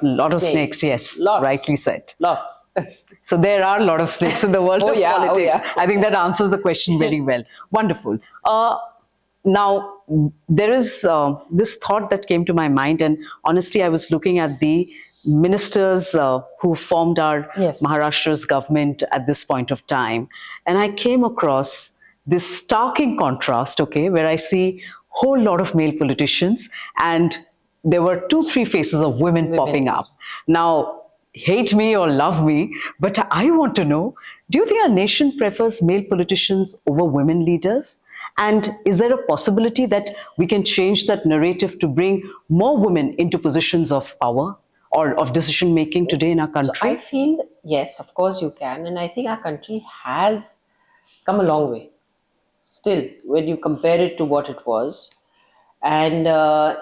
snakes. Yes, lots. Rightly said. Lots. So there are a lot of snakes in the world of politics. I think that answers the question very well. Wonderful. Now, there is this thought that came to my mind, and honestly, I was looking at the ministers who formed our Maharashtra's government at this point of time, and I came across this starking contrast, okay, where I see whole lot of male politicians and there were 2, 3 faces of women popping up. Now, hate me or love me, but I want to know, do you think our nation prefers male politicians over women leaders? And is there a possibility that we can change that narrative to bring more women into positions of power or of decision making today in our country? So I feel, yes, of course you can. And I think our country has come a long way still when you compare it to what it was. And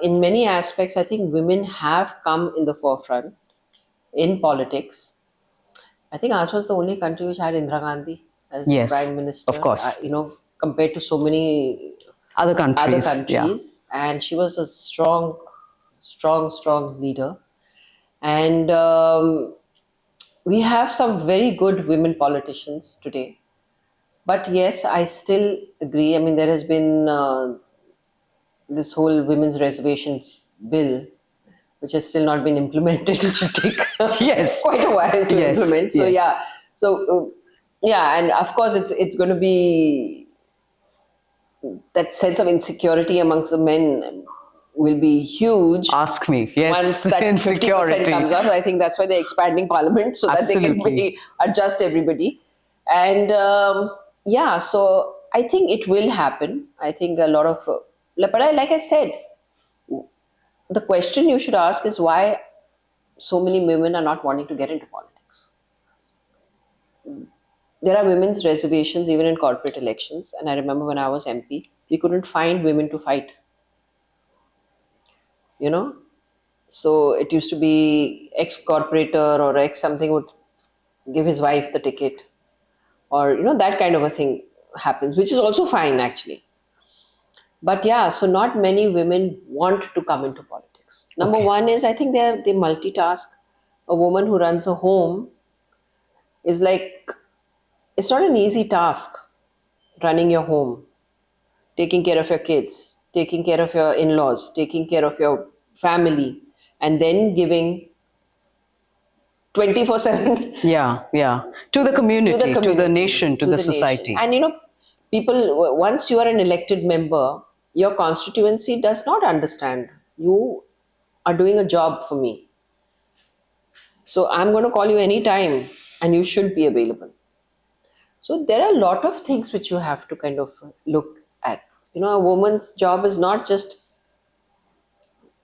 in many aspects, I think women have come in the forefront in politics. I think ours was the only country which had Indira Gandhi as the Yes, prime minister. of course. Compared to so many Other countries. other countries, and she was a strong leader. And we have some very good women politicians today. But yes, I still agree. I mean, there has been this whole women's reservations bill, which has still not been implemented. It should take Yes. quite a while to Yes, implement. So yes. and of course it's going to be that sense of insecurity amongst the men will be huge. Ask me. Yes. Once that 50% Insecurity. comes up, I think that's why they're expanding parliament so that they Absolutely. can adjust everybody. And so I think it will happen. I think a lot of, like I said, the question you should ask is why so many women are not wanting to get into politics. There are women's reservations even in corporate elections. And I remember when I was MP, we couldn't find women to fight. So it used to be ex-corporator or ex-something would give his wife the ticket. Or, that kind of a thing happens, which is also fine actually. But so not many women want to come into politics. Number one is, I think they multitask. A woman who runs a home is like, it's not an easy task running your home, taking care of your kids, taking care of your in-laws, taking care of your family, and then giving 24/7 to the community, to the nation, to the society. nation. And people, once you are an elected member, your constituency does not understand you are doing a job for me, so I'm going to call you anytime and you should be available. So there are a lot of things which you have to kind of look at. A woman's job is not just,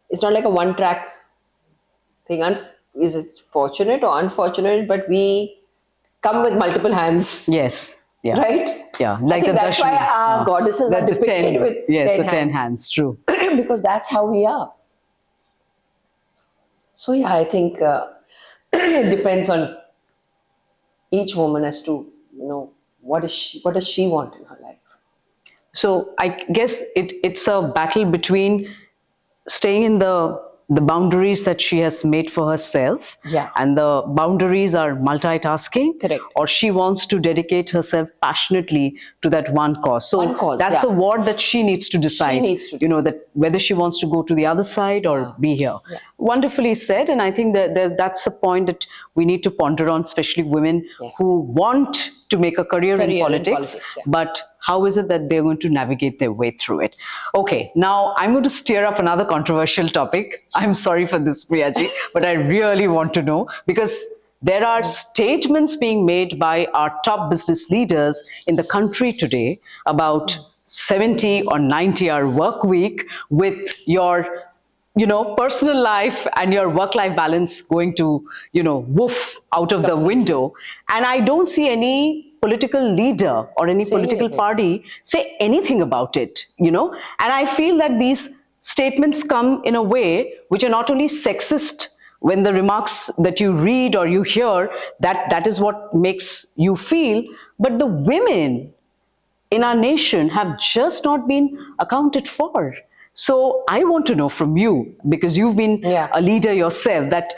it's not like a one track thing. Is it fortunate or unfortunate, but we come with multiple hands. Yes. Yeah. Right? Yeah. I think that's why our goddesses are the depicted with 10 hands. True. because that's how we are. So I think it depends on each woman as to, what does she want in her life. So I guess it's a battle between staying in the boundaries that she has made for herself. Yeah. And the boundaries are multitasking. Correct. Or she wants to dedicate herself passionately to that one cause. So that's the war that she needs to decide. She needs to decide. That whether she wants to go to the other side or be here. Yeah. Wonderfully said. And I think that that's a point that we need to ponder on, especially women who want to make a career in politics. But how is it that they're going to navigate their way through it? Okay, now I'm going to stir up another controversial topic. I'm sorry for this, Priyaji, but I really want to know, because there are statements being made by our top business leaders in the country today about 70 or 90-hour work week with your personal life and your work-life balance going to, woof out of the window. And I don't see any political leader or any political party say anything about it, And I feel that these statements come in a way which are not only sexist, when the remarks that you read or you hear, that is what makes you feel, but the women in our nation have just not been accounted for. So I want to know from you, because you've been a leader yourself, that,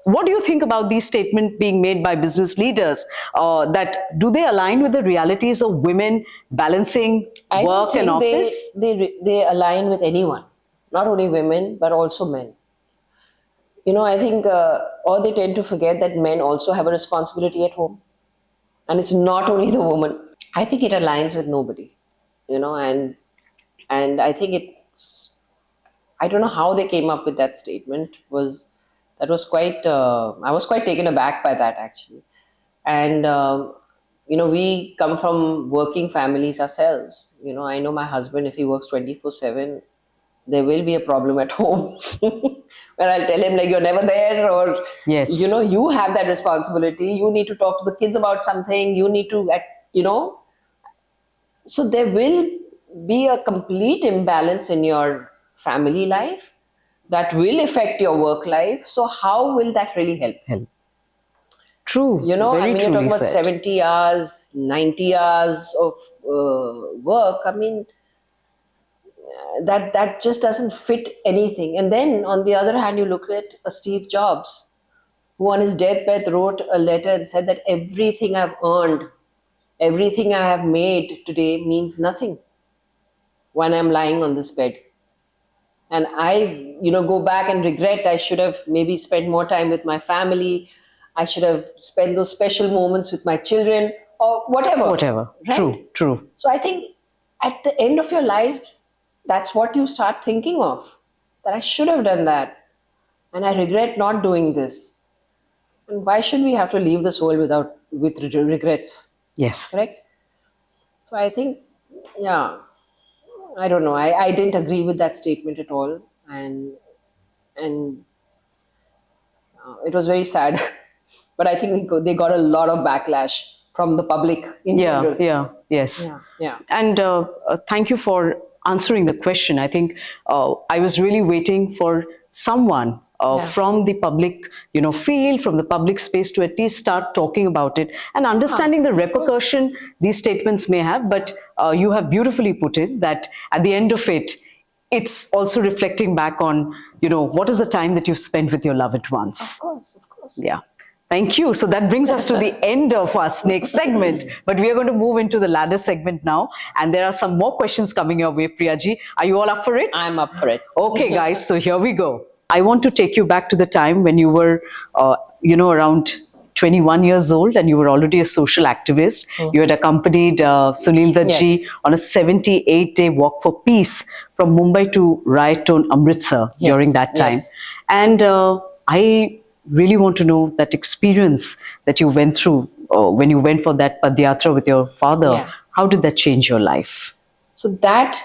what do you think about these statements being made by business leaders? That do they align with the realities of women balancing work and office? They align with anyone, not only women, but also men. I think, or they tend to forget that men also have a responsibility at home. And it's not only the woman. I think it aligns with nobody, and I think it's. I don't know how they came up with that statement. Was quite. I was quite taken aback by that actually, and we come from working families ourselves. I know my husband, if he works 24/7, there will be a problem at home where I'll tell him like you're never there, or Yes. you have that responsibility. You need to talk to the kids about something. You need to you know so there will be a complete imbalance in your family life that will affect your work life. So how will that really help? Help. True. I Very mean, you're talking truly about said. 70 hours, 90 hours of work. I mean, that just doesn't fit anything. And then on the other hand, you look at a Steve Jobs, who on his deathbed wrote a letter and said that everything I've earned, everything I have made today means nothing when I'm lying on this bed. And I, go back and regret I should have maybe spent more time with my family. I should have spent those special moments with my children or whatever. Whatever. Right? True. True. So I think at the end of your life, that's what you start thinking of. That I should have done that. And I regret not doing this. And why should we have to leave this world with regrets? Yes. Correct? So I think, yeah, I don't know. I didn't agree with that statement at all. And it was very sad. But I think they got a lot of backlash from the public in general. Yes. Yeah. And thank you for answering the question. I think I was really waiting for someone from the public, field, from the public space to at least start talking about it and understanding the repercussion these statements may have. But you have beautifully put it that at the end of it, it's also reflecting back on, what is the time that you've spent with your loved ones. Of course. Yeah. Thank you. So that brings us to the end of our snake segment, but we are going to move into the ladder segment now. And there are some more questions coming your way, Priyaji. Are you all up for it? I'm up for it. Okay, guys. So here we go. I want to take you back to the time when you were, around 21 years old and you were already a social activist. You had accompanied Sunil Dutt on a 78-day walk for peace from Mumbai to riot zone Amritsar during that time. And I really want to know that experience that you went through when you went for that Padyatra with your father. Yeah. How did that change your life? So that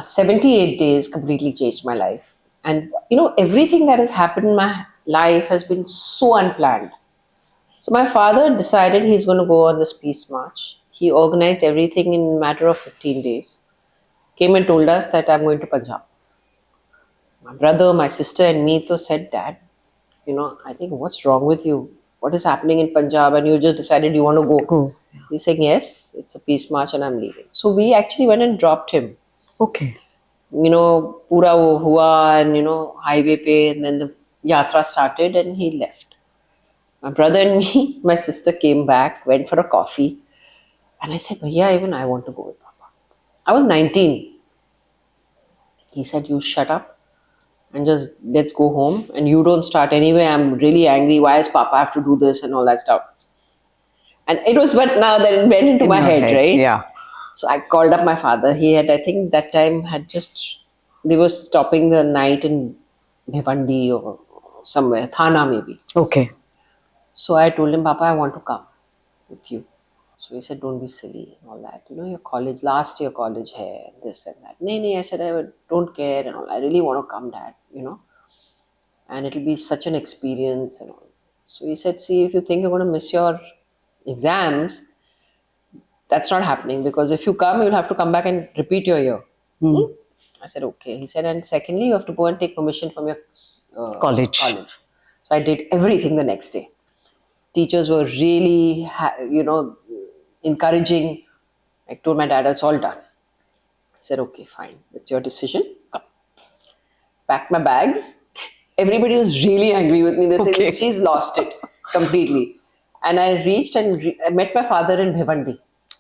78 days completely changed my life. And, everything that has happened in my life has been so unplanned. So my father decided he's going to go on this peace march. He organized everything in a matter of 15 days. Came and told us that I'm going to Punjab. My brother, my sister and me said, Dad, I think what's wrong with you? What is happening in Punjab? And you just decided you want to go. Go. He's saying, yes, it's a peace march and I'm leaving. So we actually went and dropped him. Okay. Pura wo hua and, highway pe, and then the yatra started and he left. My brother and me, my sister came back, went for a coffee. And I said, Bhaiya, even I want to go with Papa. I was 19. He said, you shut up and just let's go home. And you don't start anyway. I'm really angry. Why does Papa have to do this and all that stuff? And it was but now that it went into my head, right? Yeah. So I called up my father. He had, I think that time they were stopping the night in Bhivandi or somewhere, Thana maybe. Okay. So I told him, Papa, I want to come with you. So he said, don't be silly and all that. Your college, last year college hai, this and that. No, I said, I don't care and all. I really want to come, Dad, And it'll be such an experience and all. So he said, see, if you think you're going to miss your exams, that's not happening, because if you come, you'll have to come back and repeat your year. I said, okay. He said, and secondly, you have to go and take permission from your College. So I did everything the next day. Teachers were really, encouraging. I told my dad, it's all done. He said, okay, fine. It's your decision. Come. Packed my bags. Everybody was really angry with me. They said, she's lost it completely. And I reached and I met my father in Bhivandi.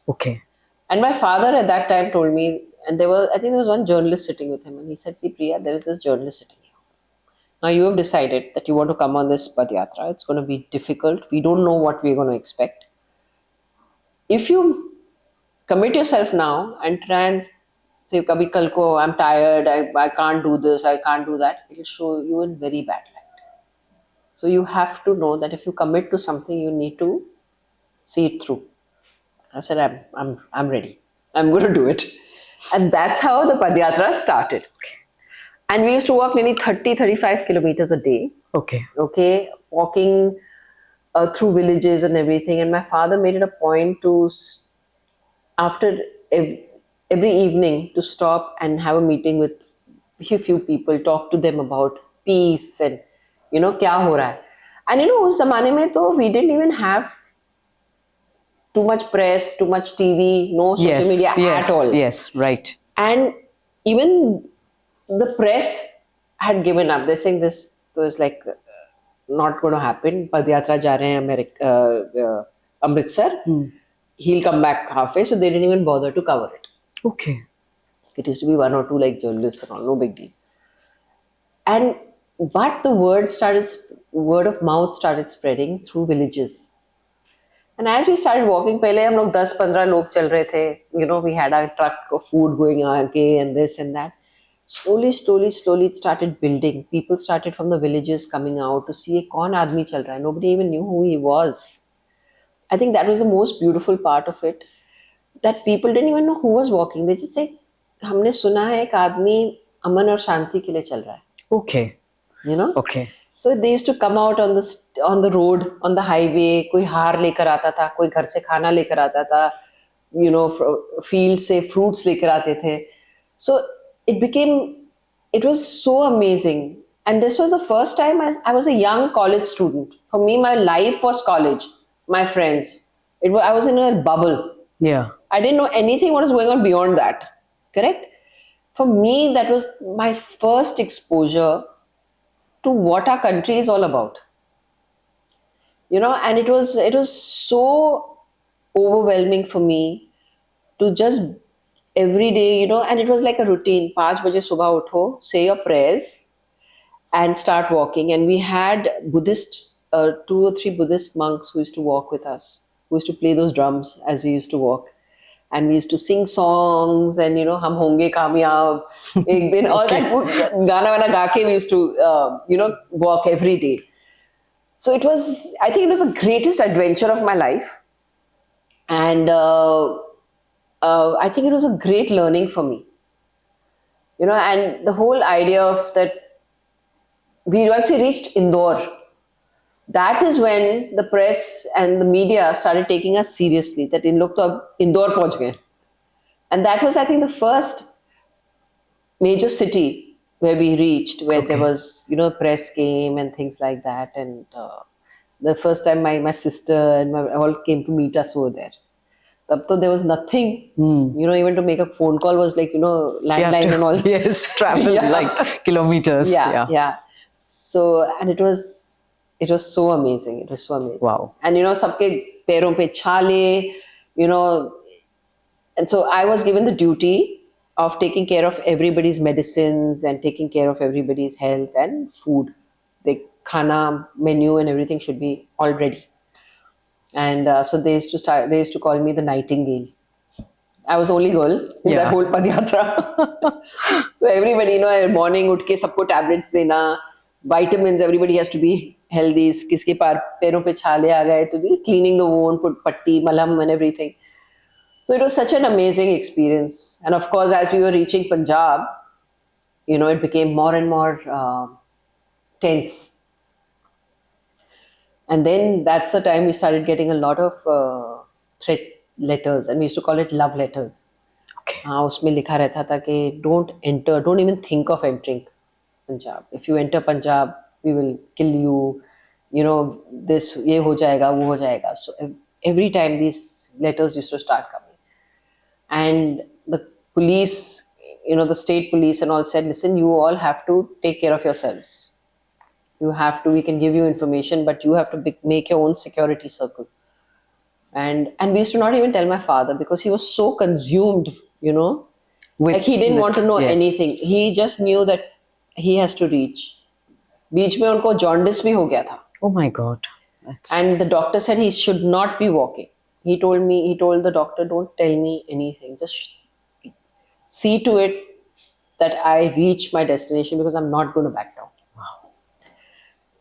Okay. And my father at that time told me, and I think there was one journalist sitting with him, and he said, see, Priya, there is this journalist sitting here. Now you have decided that you want to come on this Padyatra. It's going to be difficult. We don't know what we're going to expect. If you commit yourself now and try and say, kabhi kal ko, I'm tired, I can't do this, I can't do that. It will show you in very bad light. So you have to know that if you commit to something, you need to see it through. I said, I'm ready. I'm going to do it. And that's how the Padyatra started. And we used to walk nearly 35 kilometers a day. Okay. Okay, walking through villages and everything. And my father made it a point to, after every evening, to stop and have a meeting with a few people, talk to them about peace and, kya ho raha hai. And us zamane mein to we didn't even have too much press, too much TV, no social media at all. Yes, right. And even the press had given up. They're saying this was like not going to happen. Padyatra ja rahe hain Amritsar. He'll come back halfway. So they didn't even bother to cover it. Okay. It used to be one or two like journalists and all, no big deal. But the word of mouth started spreading through villages. And as we started walking, pehle hum log 10-15 log chal rahe the. We had a truck of food going aage and this and that. Slowly, it started building. People started from the villages coming out to see kaun aadmi chal raha hai. Nobody even knew who he was. I think that was the most beautiful part of it. That people didn't even know who was walking. They just say, हमने सुना है एक आदमी अमन और शांति के लिए चल रहा है. Okay. Okay. So they used to come out on the road, on the highway. कोई हार लेकर आता था, कोई घर से खाना लेकर आता था, field से fruits लेकर आते थे. So it was so amazing. And this was the first time I was a young college student. For me, my life was college, my friends. I was in a bubble. Yeah. I didn't know anything what was going on beyond that. Correct? For me, that was my first exposure to what our country is all about. And it was so overwhelming for me to just every day, and it was like a routine. 5 baje subah utho, say your prayers and start walking. And we had Buddhists, 2 or 3 Buddhist monks who used to walk with us, who used to play those drums as we used to walk. And we used to sing songs and, hum honge kamyab. Ek din, all that gana vana ga ke we used to, walk every day. So I think it was the greatest adventure of my life. And I think it was a great learning for me. And the whole idea of that, once we reached Indore, that is when the press and the media started taking us seriously, that in log to ab Indore pahunch gaye. And that was, I think, the first major city where we reached, where there was, press came and things like that. And the first time my sister and all came to meet us over there. Tab to there was nothing, even to make a phone call was like, landline and all. Yes, travel like kilometers. Yeah. So, and it was so amazing. It was so amazing. Wow. And, sabke पैरों पे छाले, and so I was given the duty of taking care of everybody's medicines and taking care of everybody's health and food. The khana menu and everything should be all ready. And so they used to call me the Nightingale. I was the only girl in that whole Padyatra. So everybody, morning utke sabko tablets dena, vitamins, everybody has to be healthy. Kiske पैरों पे छाले आ गए, to cleaning the wound, put patti, malam and everything. So it was such an amazing experience. And of course, as we were reaching Punjab, it became more and more tense. And then that's the time we started getting a lot of threat letters, and we used to call it love letters. Okay. उसमें लिखा रहता था कि don't even think of entering Punjab. If you enter Punjab, we will kill you. This ये हो जाएगा, वो हो जाएगा. So every time these letters used to start coming, and the police, the state police and all said, listen, you all have to take care of yourselves. We can give you information, but you have to make your own security circle. And we used to not even tell my father because he was so consumed, like he didn't want to know anything. He just knew that he has to reach. बीच में उनको jaundice भी हो गया था. Oh my God. And the doctor said he should not be walking. he told the doctor, don't tell me anything. Just see to it that I reach my destination because I'm not going to back down.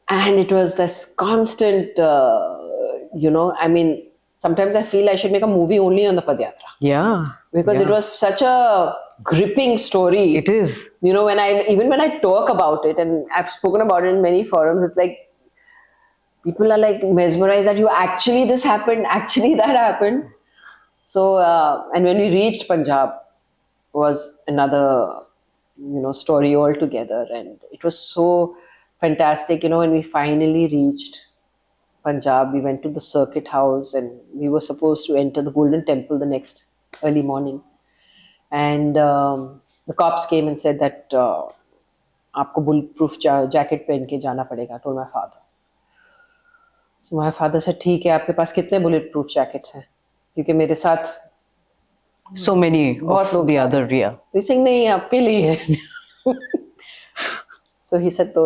And it was this constant, I mean, sometimes I feel I should make a movie only on the Padyatra Yeah. because it yeah. was such a gripping story. It is. When I talk about it, and I've spoken about it in many forums, it's like people are like mesmerized that this happened, actually that happened. So, and when we reached Punjab, was another, story altogether, and it was so fantastic. When we finally reached Punjab, we went to the circuit house, and we were supposed to enter the Golden Temple the next early morning, and the cops came and said that आपको bulletproof jacket पहन के जाना पड़ेगा. Told my father. So my father said, ठीक है, आपके पास कितने bulletproof jackets हैं? क्योंकि मेरे साथ So many of the other, yeah. तो he's saying, नहीं, आपके लिए है. So he said, तो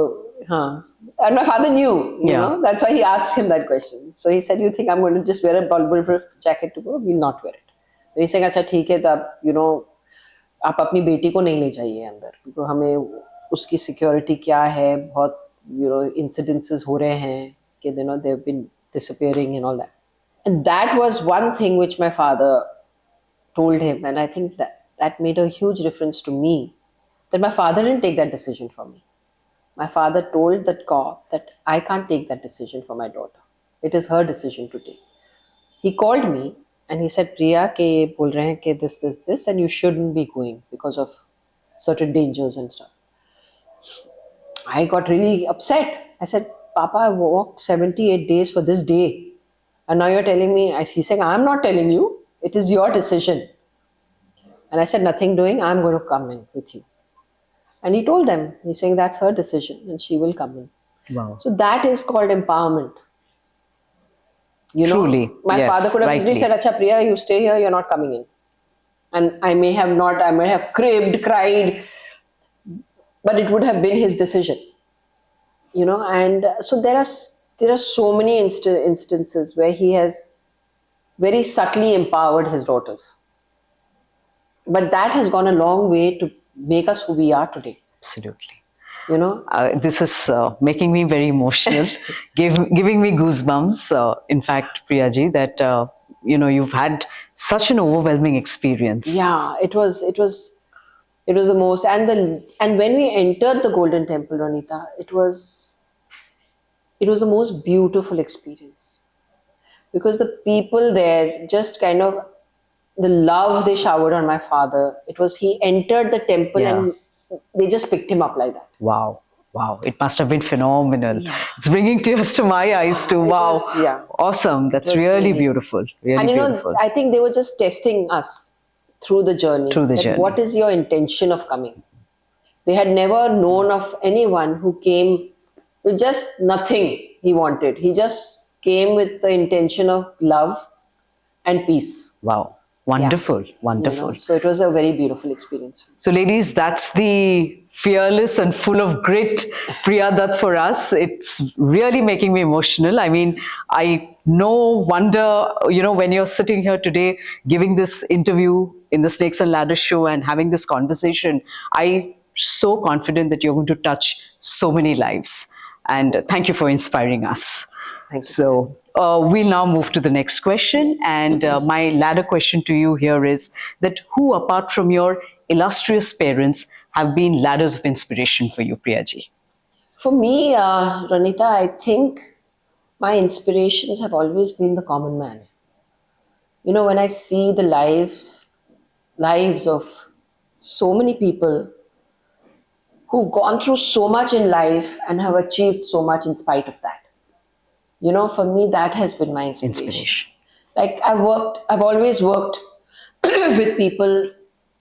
हाँ. And my father knew, you know, that's why he asked him that question. So he said, you think I'm going to just wear a bulletproof jacket to go? We'll not wear it. So he's saying, अच्छा ठीक है, तो आप, आप अपनी बेटी को नहीं ले जाइए अंदर, क्योंकि हमें उसकी सिक्योरिटी क्या है, बहुत incidences हो रहे हैं कि they've been disappearing and all that. And that was one thing which my father told him, and I think that made a huge difference to me, that my father didn't take that decision for me. My father told that cop that I can't take that decision for my daughter. It is her decision to take. He called me and he said, Priya, ke ye bol rahe hain ke this, and you shouldn't be going because of certain dangers and stuff. I got really upset. I said, Papa, I walked 78 days for this day. And now you're telling me, he's saying, I'm not telling you. It is your decision. And I said, nothing doing. I'm going to come in with you. And he told them, he's saying that's her decision and she will come in. Wow. So that is called empowerment. Truly. My father could have easily said, Acha Priya, you stay here, you're not coming in. And I may have cribbed, cried, but it would have been his decision. And so there are so many instances where he has very subtly empowered his daughters. But that has gone a long way to make us who we are today. Absolutely. This is making me very emotional, giving me goosebumps. In fact, Priyaji, that you've had such an overwhelming experience. Yeah, it was the most, and when we entered the Golden Temple, Ronita, it was the most beautiful experience, because the people there just kind of, the love they showered on my father. It was, he entered the temple and they just picked him up like that. Wow. It must have been phenomenal. Yeah. It's bringing tears to my eyes too. Wow. Awesome. That's really beautiful. Really beautiful. I think they were just testing us through the journey. What is your intention of coming? They had never known of anyone who came with just nothing he wanted. He just came with the intention of love and peace. Wow. Wonderful. Wonderful. So it was a very beautiful experience. So ladies, that's the fearless and full of grit Priya Dutt for us. It's really making me emotional. I mean, I no wonder, when you're sitting here today giving this interview in the Snakes and Ladders show and having this conversation, I'm so confident that you're going to touch so many lives. And thank you for inspiring us. Thank you. So we'll now move to the next question. And my ladder question to you here is that who, apart from your illustrious parents, have been ladders of inspiration for you, Priyaji? For me, Ronita, I think my inspirations have always been the common man. When I see the lives of so many people who've gone through so much in life and have achieved so much in spite of that. For me, that has been my inspiration. Like I've always worked with people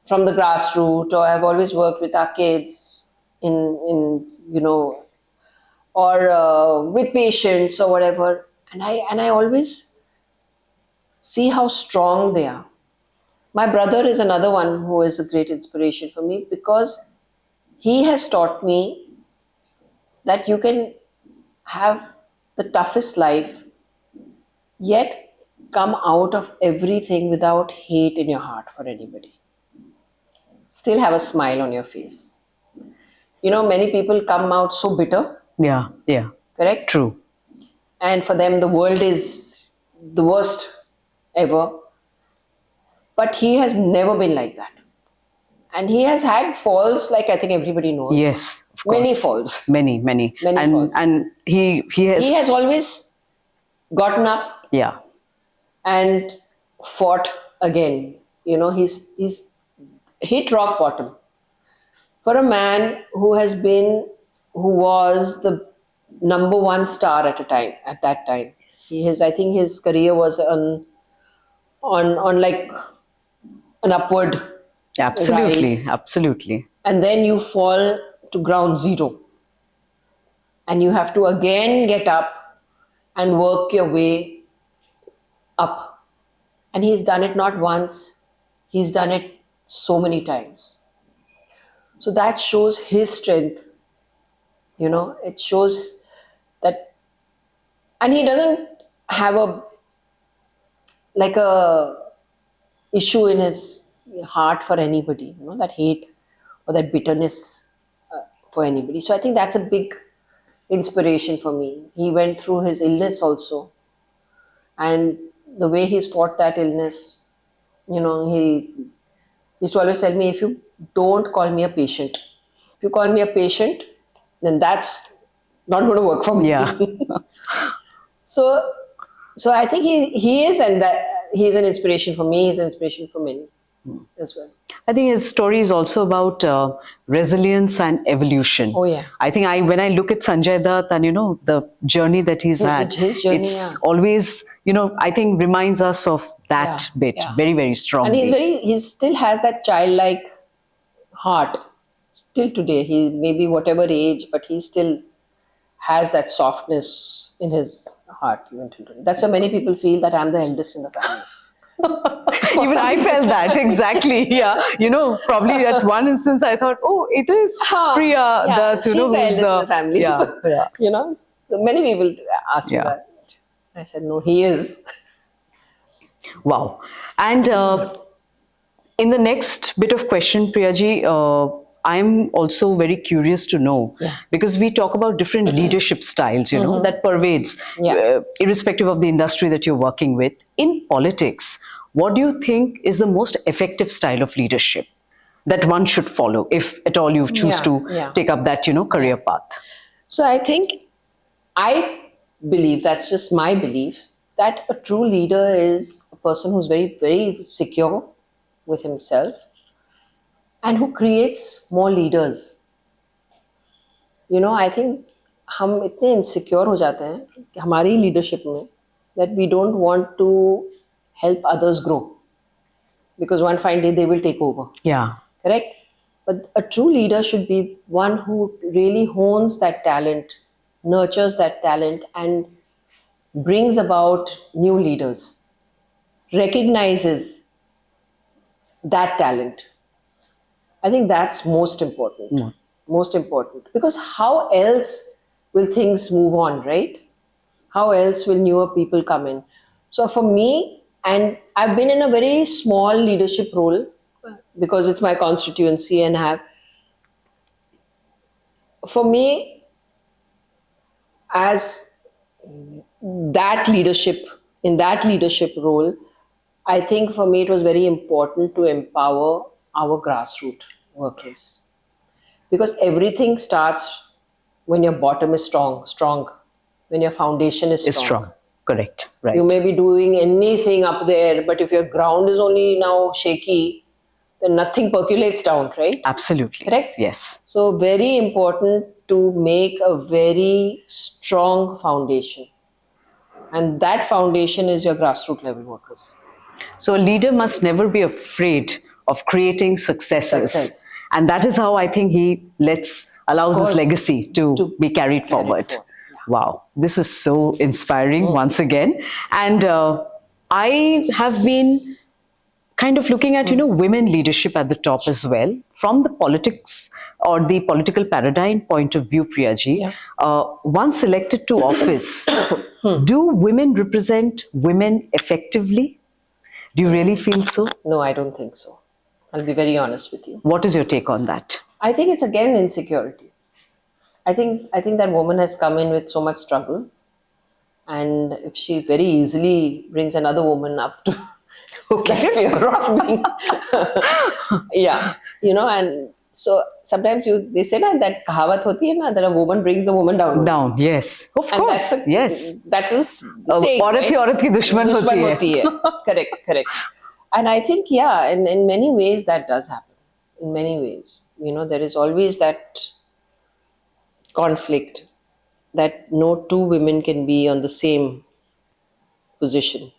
from the grassroots, or I've always worked with our kids or with patients or whatever. And I always see how strong they are. My brother is another one who is a great inspiration for me, because he has taught me that you can have the toughest life, yet come out of everything without hate in your heart for anybody. Still have a smile on your face. Many people come out so bitter, Yeah, yeah. correct? True. And for them, the world is the worst ever. But he has never been like that. And he has had falls, like I think everybody knows. Yes, of course. Many falls. Many. Many and, falls. And he has... He has always gotten up Yeah. and fought again. He's hit rock bottom. For a man who was the number one star at that time. I think his career was on like an upward Absolutely, rise. absolutely. And then you fall to ground zero. And you have to again get up and work your way up. And he's done it not once, he's done it so many times. So that shows his strength. It shows that, and he doesn't have a issue in his heart for anybody, that hate or that bitterness for anybody. So I think that's a big inspiration for me. He went through his illness also, and the way he's fought that illness, he used to always tell me, if you don't call me a patient, if you call me a patient, then that's not going to work for me. Yeah. So I think he is, and that he's an inspiration for me. He's an inspiration for many as well. I think his story is also about resilience and evolution. Oh, yeah. I think when I look at Sanjay Dutt and the journey that he's had, his journey, it's yeah. always I think reminds us of that bit very, very strongly. And he still has that childlike heart still today. He may be whatever age, but he still has that softness in his heart even till today. That's why many people feel that I'm the eldest in the family. Even I felt that, exactly. Yeah. Probably at one instance I thought, oh, it is Priya Dutt, she's the eldest in the family. Yeah, So, yeah. so many people ask me that. I said, no, he is. Wow. And in the next bit of question, Priyaji, I'm also very curious to know, because we talk about different leadership styles, that pervades, irrespective of the industry that you're working with. In politics, what do you think is the most effective style of leadership that one should follow, if at all you choose to take up that, career path? So I believe, that's just my belief, that a true leader is a person who's very, very secure with himself and who creates more leaders. I think हम इतने insecure हो जाते हैं कि हमारी leadership में, that we don't want to help others grow, because one fine day they will take over. Yeah. Correct? But a true leader should be one who really hones that talent, nurtures that talent, and brings about new leaders, recognizes that talent. I think that's most important. Most important. Because how else will things move on, right? How else will newer people come in? So for me, and I've been in a very small leadership role because it's my constituency, and for me, as that leadership, in that leadership role, I think for me it was very important to empower our grassroots workers, because everything starts when your bottom is strong, when your foundation is strong. Correct. Right. You may be doing anything up there, but if your ground is only now shaky, then nothing percolates down, right? Absolutely. Correct? Yes. So very important to make a very strong foundation. And that foundation is your grassroots level workers. So a leader must never be afraid of creating successes. And that is how I think he allows his legacy to be carried forward. Wow, this is so inspiring once again. And I have been kind of looking at, women leadership at the top as well, from the politics or the political paradigm point of view, Priyaji, Yeah. once elected to office, do women represent women effectively? Do you really feel so? No, I don't think so. I'll be very honest with you. What is your take on that? I think it's again insecurity. I think that woman has come in with so much struggle, and if she very easily brings another woman up to that fear of me, yeah, and so sometimes they say that kahavat hoti hai na, that a woman brings the woman down. Down, yes. Of And course, yes. That's a saying, औरत ही औरत की दुश्मन दुश्मन होती है. होती है. Correct. And I think, yeah, in many ways that does happen. In many ways, there is always that conflict that no two women can be on the same position,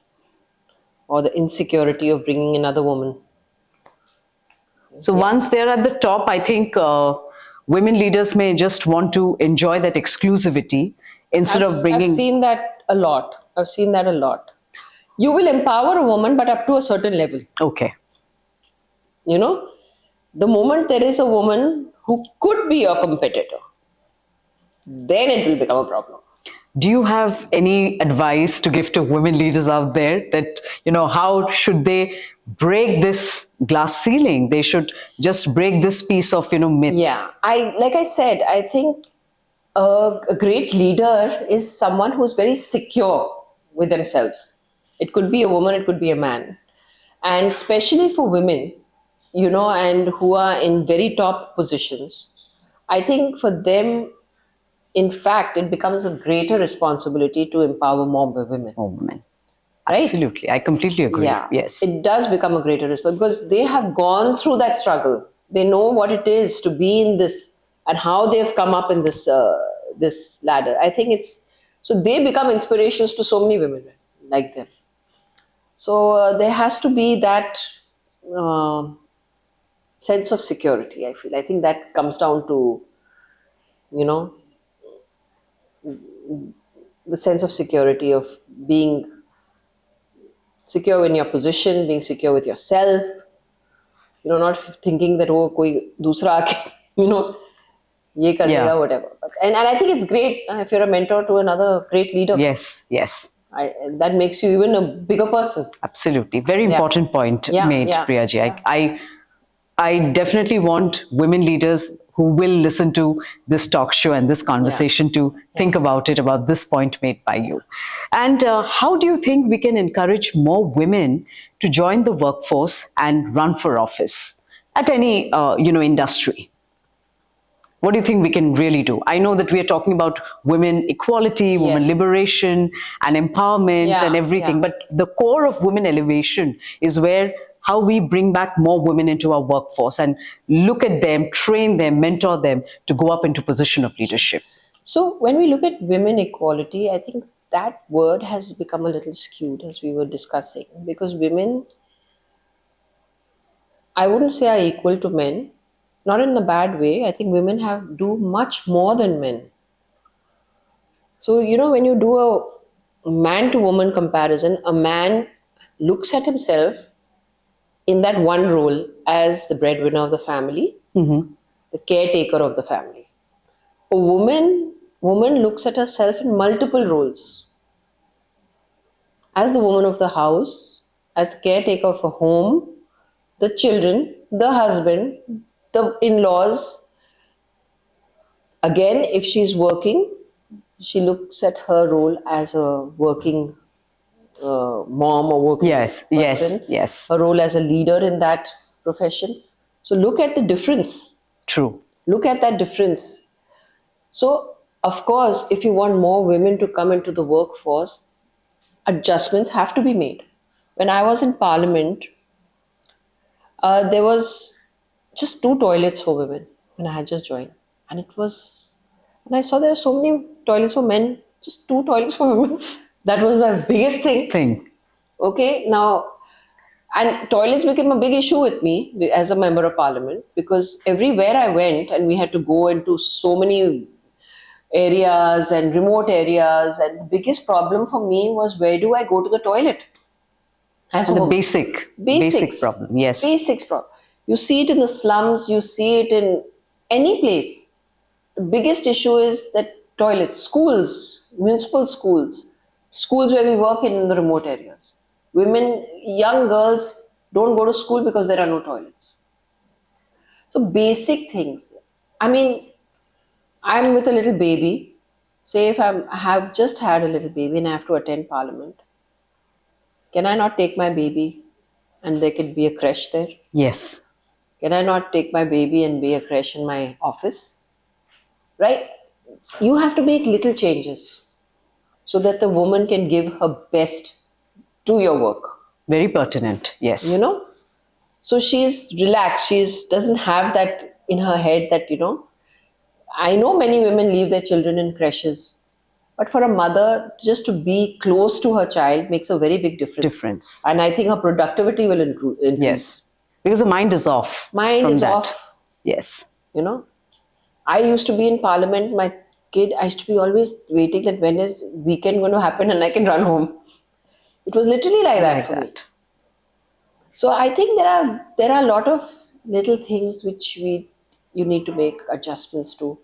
or the insecurity of bringing another woman. So once they're at the top, I think women leaders may just want to enjoy that exclusivity instead of bringing. I've seen that a lot. You will empower a woman, but up to a certain level. Okay. The moment there is a woman who could be your competitor, then it will become a problem. Do you have any advice to give to women leaders out there that, how should they break this glass ceiling? They should just break this piece of, myth. Yeah, like I said, I think a great leader is someone who's very secure with themselves. It could be a woman, it could be a man. And especially for women, and who are in very top positions, I think for them, in fact, it becomes a greater responsibility to empower more women. More women. Right? Absolutely. I completely agree. Yeah. Yes. It does become a greater responsibility because they have gone through that struggle. They know what it is to be in this and how they've come up in this this ladder. I think so they become inspirations to so many women like them. So there has to be that sense of security, I feel. I think that comes down to, the sense of security of being secure in your position, being secure with yourself, not thinking that, oh, koi dusra aake, ye kar lega, whatever. And I think it's great if you're a mentor to another great leader. Yes. That makes you even a bigger person. Absolutely. Very important point made, Priyaji. Yeah. I definitely want women leaders who will listen to this talk show and this conversation to think about this point made by you. And how do you think we can encourage more women to join the workforce and run for office at any, industry? What do you think we can really do? I know that we are talking about women equality, women liberation and empowerment and everything, but the core of women elevation is where how we bring back more women into our workforce and look at them, train them, mentor them to go up into position of leadership. So when we look at women equality, I think that word has become a little skewed, as we were discussing, because women, I wouldn't say are equal to men, not in a bad way. I think women do much more than men. So, when you do a man to woman comparison, a man looks at himself in that one role as the breadwinner of the family, the caretaker of the family. A woman looks at herself in multiple roles. As the woman of the house, as the caretaker of a home, the children, the husband, the in-laws. Again, if she's working, she looks at her role as a working mom or working person. Yes. Her role as a leader in that profession. So look at the difference. True. Look at that difference. So, of course, if you want more women to come into the workforce, adjustments have to be made. When I was in Parliament, there was just 2 toilets for women when I had just joined. And I saw there are so many toilets for men, just 2 toilets for women. That was my biggest thing. Okay, now, and toilets became a big issue with me as a member of Parliament, because everywhere I went, and we had to go into so many areas and remote areas, and the biggest problem for me was, where do I go to the toilet? As a And the woman. basic problem. Yes. Basics problem. You see it in the slums, you see it in any place. The biggest issue is that toilets, schools, municipal schools, schools where we work in the remote areas. Women, young girls don't go to school because there are no toilets. So basic things. I mean, I'm with a little baby. Say if I have just had a little baby and I have to attend parliament, can I not take my baby and there could be a creche there? Yes. Can I not take my baby and be a creche in my office? Right? You have to make little changes so that the woman can give her best to your work. Very pertinent. Yes. You know? So she's relaxed. She's doesn't have that in her head that, I know many women leave their children in creches, but for a mother, just to be close to her child makes a very big difference. And I think her productivity will increase. Yes. Because the mind is off. Mind from is that. off. Yes. I used to be in parliament. My kid, I used to be always waiting that when is weekend going to happen and I can run home. It was literally like that for me. So I think there are a lot of little things which you need to make adjustments to,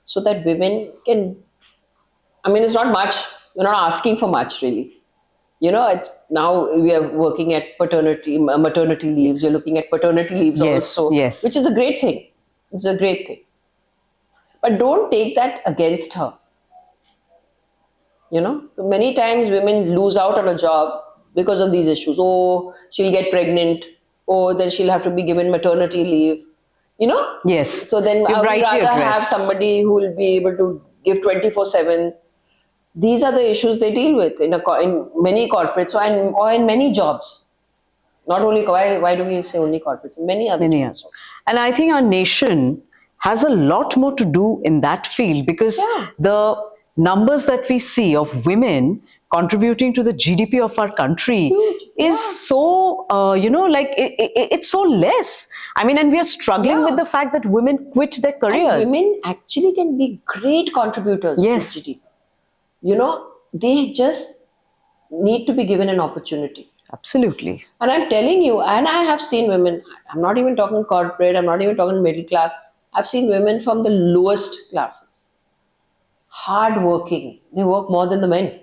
so that women can. I mean, it's not much. You're not asking for much, really. Now we are working at maternity leaves. You're looking at paternity leaves also, which is a great thing. It's a great thing. But don't take that against her. So many times women lose out on a job because of these issues. Oh, she'll get pregnant. Oh, then she'll have to be given maternity leave. Yes. So then I would rather have somebody who will be able to give 24/7. These are the issues they deal with in many corporates or in many jobs. Not only, why do we say only corporates? In many other jobs also. And I think our nation has a lot more to do in that field, because the numbers that we see of women contributing to the GDP of our country is so, it's so less. I mean, and we are struggling with the fact that women quit their careers. And women actually can be great contributors to GDP. They just need to be given an opportunity. Absolutely. And I'm telling you, and I have seen women, I'm not even talking corporate, I'm not even talking middle class. I've seen women from the lowest classes. Hard working. They work more than the men.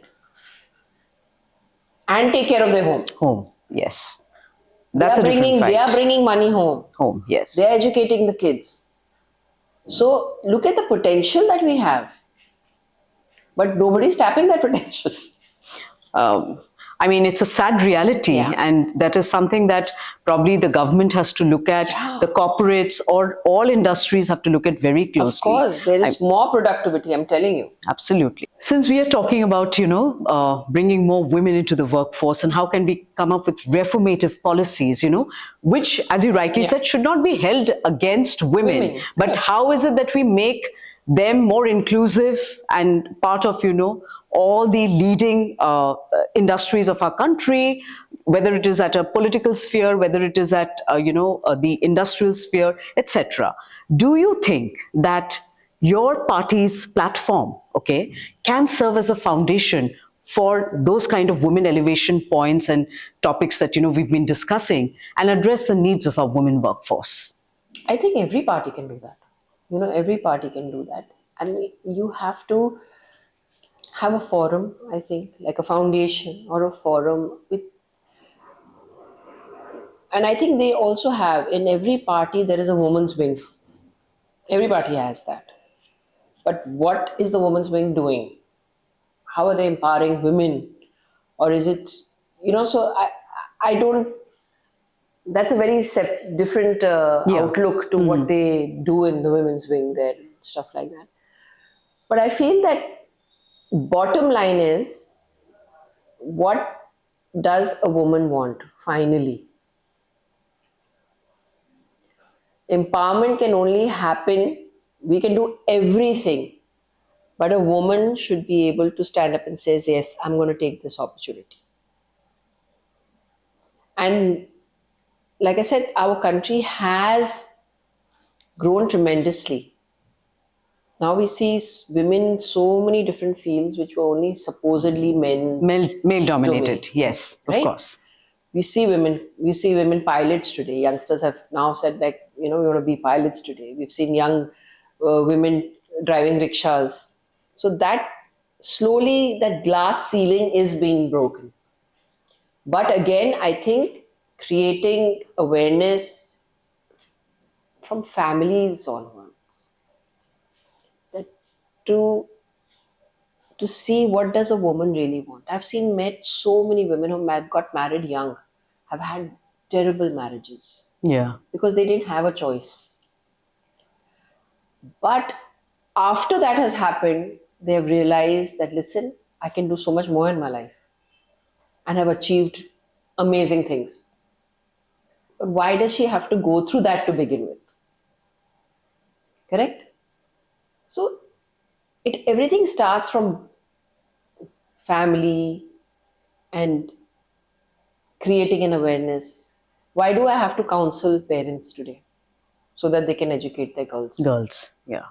And take care of their home. Home, yes. That's a different fact. They are bringing money home. Home, yes. They are educating the kids. So look at the potential that we have. But nobody's tapping that potential. I mean, it's a sad reality, and that is something that probably the government has to look at, the corporates or all industries have to look at very closely. Of course, there is more productivity, I'm telling you. Absolutely. Since we are talking about, bringing more women into the workforce, and how can we come up with reformative policies, which, as you rightly said, should not be held against women. But how is it that we make them more inclusive and part of, all the leading industries of our country, whether it is at a political sphere, whether it is at, the industrial sphere, etc. Do you think that your party's platform, can serve as a foundation for those kind of women elevation points and topics that, we've been discussing, and address the needs of our women workforce? I think every party can do that. Every party can do that. I mean, you have to have a forum, I think, like a foundation or a forum with. And I think they also have, in every party, there is a woman's wing. Every party has that. But what is the woman's wing doing? How are they empowering women? Or is it, so I don't, that's a very different outlook to what they do in the women's wing there, stuff like that. But I feel that bottom line is, what does a woman want finally? Empowerment can only happen, we can do everything, but a woman should be able to stand up and say, yes, I'm going to take this opportunity. And like I said, our country has grown tremendously. Now we see women in so many different fields which were only supposedly male dominated. Yes, of course. we see women pilots today. Youngsters have now said, like, we want to be pilots today. We've seen young women driving rickshaws. So that slowly, that glass ceiling is being broken. But again, I think creating awareness from families onwards, that to see what does a woman really want. I've met so many women who got married young, have had terrible marriages Yeah. because they didn't have a choice. But after that has happened, they have realized that, listen, I can do so much more in my life and have achieved amazing things. But why does she have to go through that to begin with? Correct? So everything starts from family and creating an awareness. Why do I have to counsel parents today so that they can educate their girls? Girls. Yeah.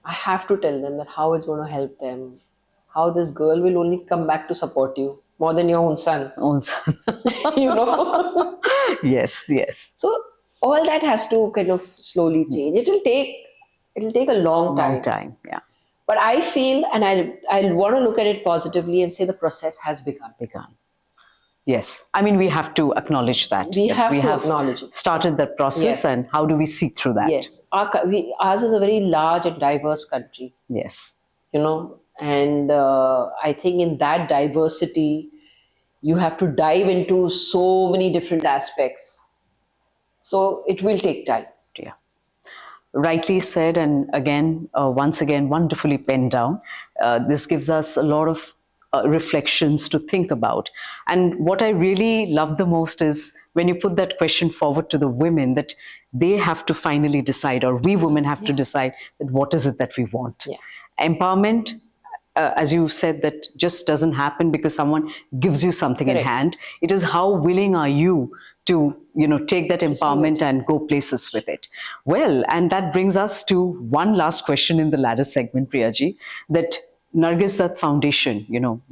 I have to tell them that how it's going to help them, how this girl will only come back to support you more than your own son. Also. you know. Yes. Yes. So all that has to kind of slowly change. It'll take a long time. Long time. Yeah. But I feel, and I want to look at it positively and say the process has begun. Yes. I mean, we have to acknowledge that. We that have to acknowledge it. Started that process, Yes. and how do we see through that? Yes. Ours is a very large and diverse country, Yes. and I think in that diversity, you have to dive into so many different aspects. So it will take time. Yeah. Rightly said, and again, once again, wonderfully penned down. This gives us a lot of reflections to think about. And what I really love the most is when you put that question forward to the women, that they have to finally decide, or we women have to decide, that what is it that we want. Yeah. Empowerment, as you said, that just doesn't happen because someone gives you something in Correct. hand. It is how willing are you to take that empowerment and go places with it. Well, and that brings us to one last question in the ladder segment, Priyaji, that Nargis Dutt Foundation,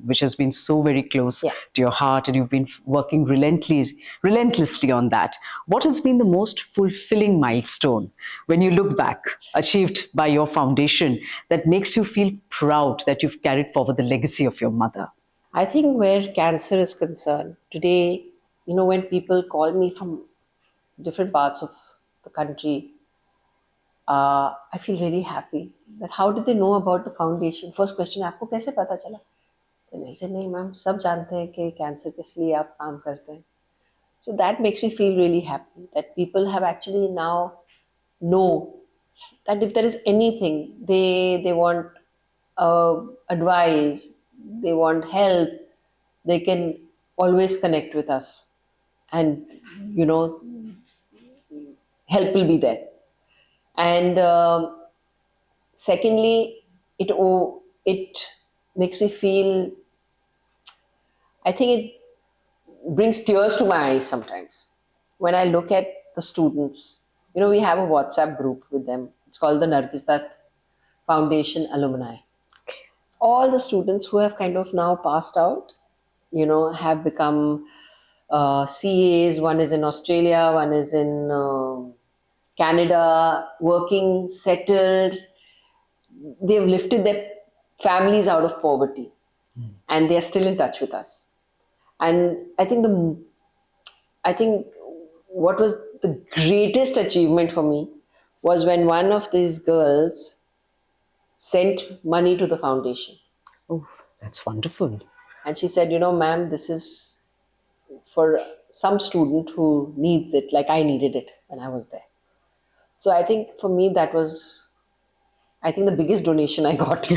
which has been so very close Yeah. to your heart, and you've been working relentlessly on that. What has been the most fulfilling milestone when you look back, achieved by your foundation, that makes you feel proud that you've carried forward the legacy of your mother? I think where cancer is concerned, today, when people call me from different parts of the country, I feel really happy that how did they know about the foundation? First question, आपको कैसे पता चला? Then say, नहीं ma'am, सब जानते हैं कि cancer किस लिए आप काम करते हैं. So that makes me feel really happy that people have actually now know that if there is anything they want advice, they want help, they can always connect with us, and help will be there. And secondly, it makes me feel, I think it brings tears to my eyes sometimes when I look at the students. We have a WhatsApp group with them. It's called the Nargis Dutt Foundation Alumni. It's all the students who have kind of now passed out, have become CAs. One is in Australia, one is in Canada, working, settled. They've lifted their families out of poverty, and they are still in touch with us. And I think what was the greatest achievement for me was when one of these girls sent money to the foundation. Oh, that's wonderful. And she said, ma'am, this is for some student who needs it, like I needed it when I was there. So I think for me, that was, the biggest donation I got,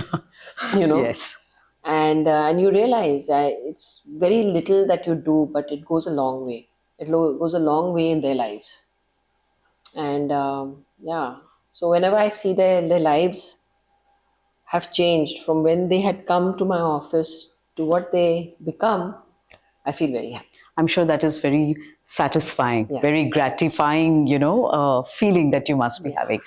Yes. And you realize it's very little that you do, but it goes a long way. It goes a long way in their lives. And so whenever I see their lives have changed from when they had come to my office to what they become, I feel very happy. I'm sure that is very satisfying, Yeah. very gratifying, feeling that you must be having.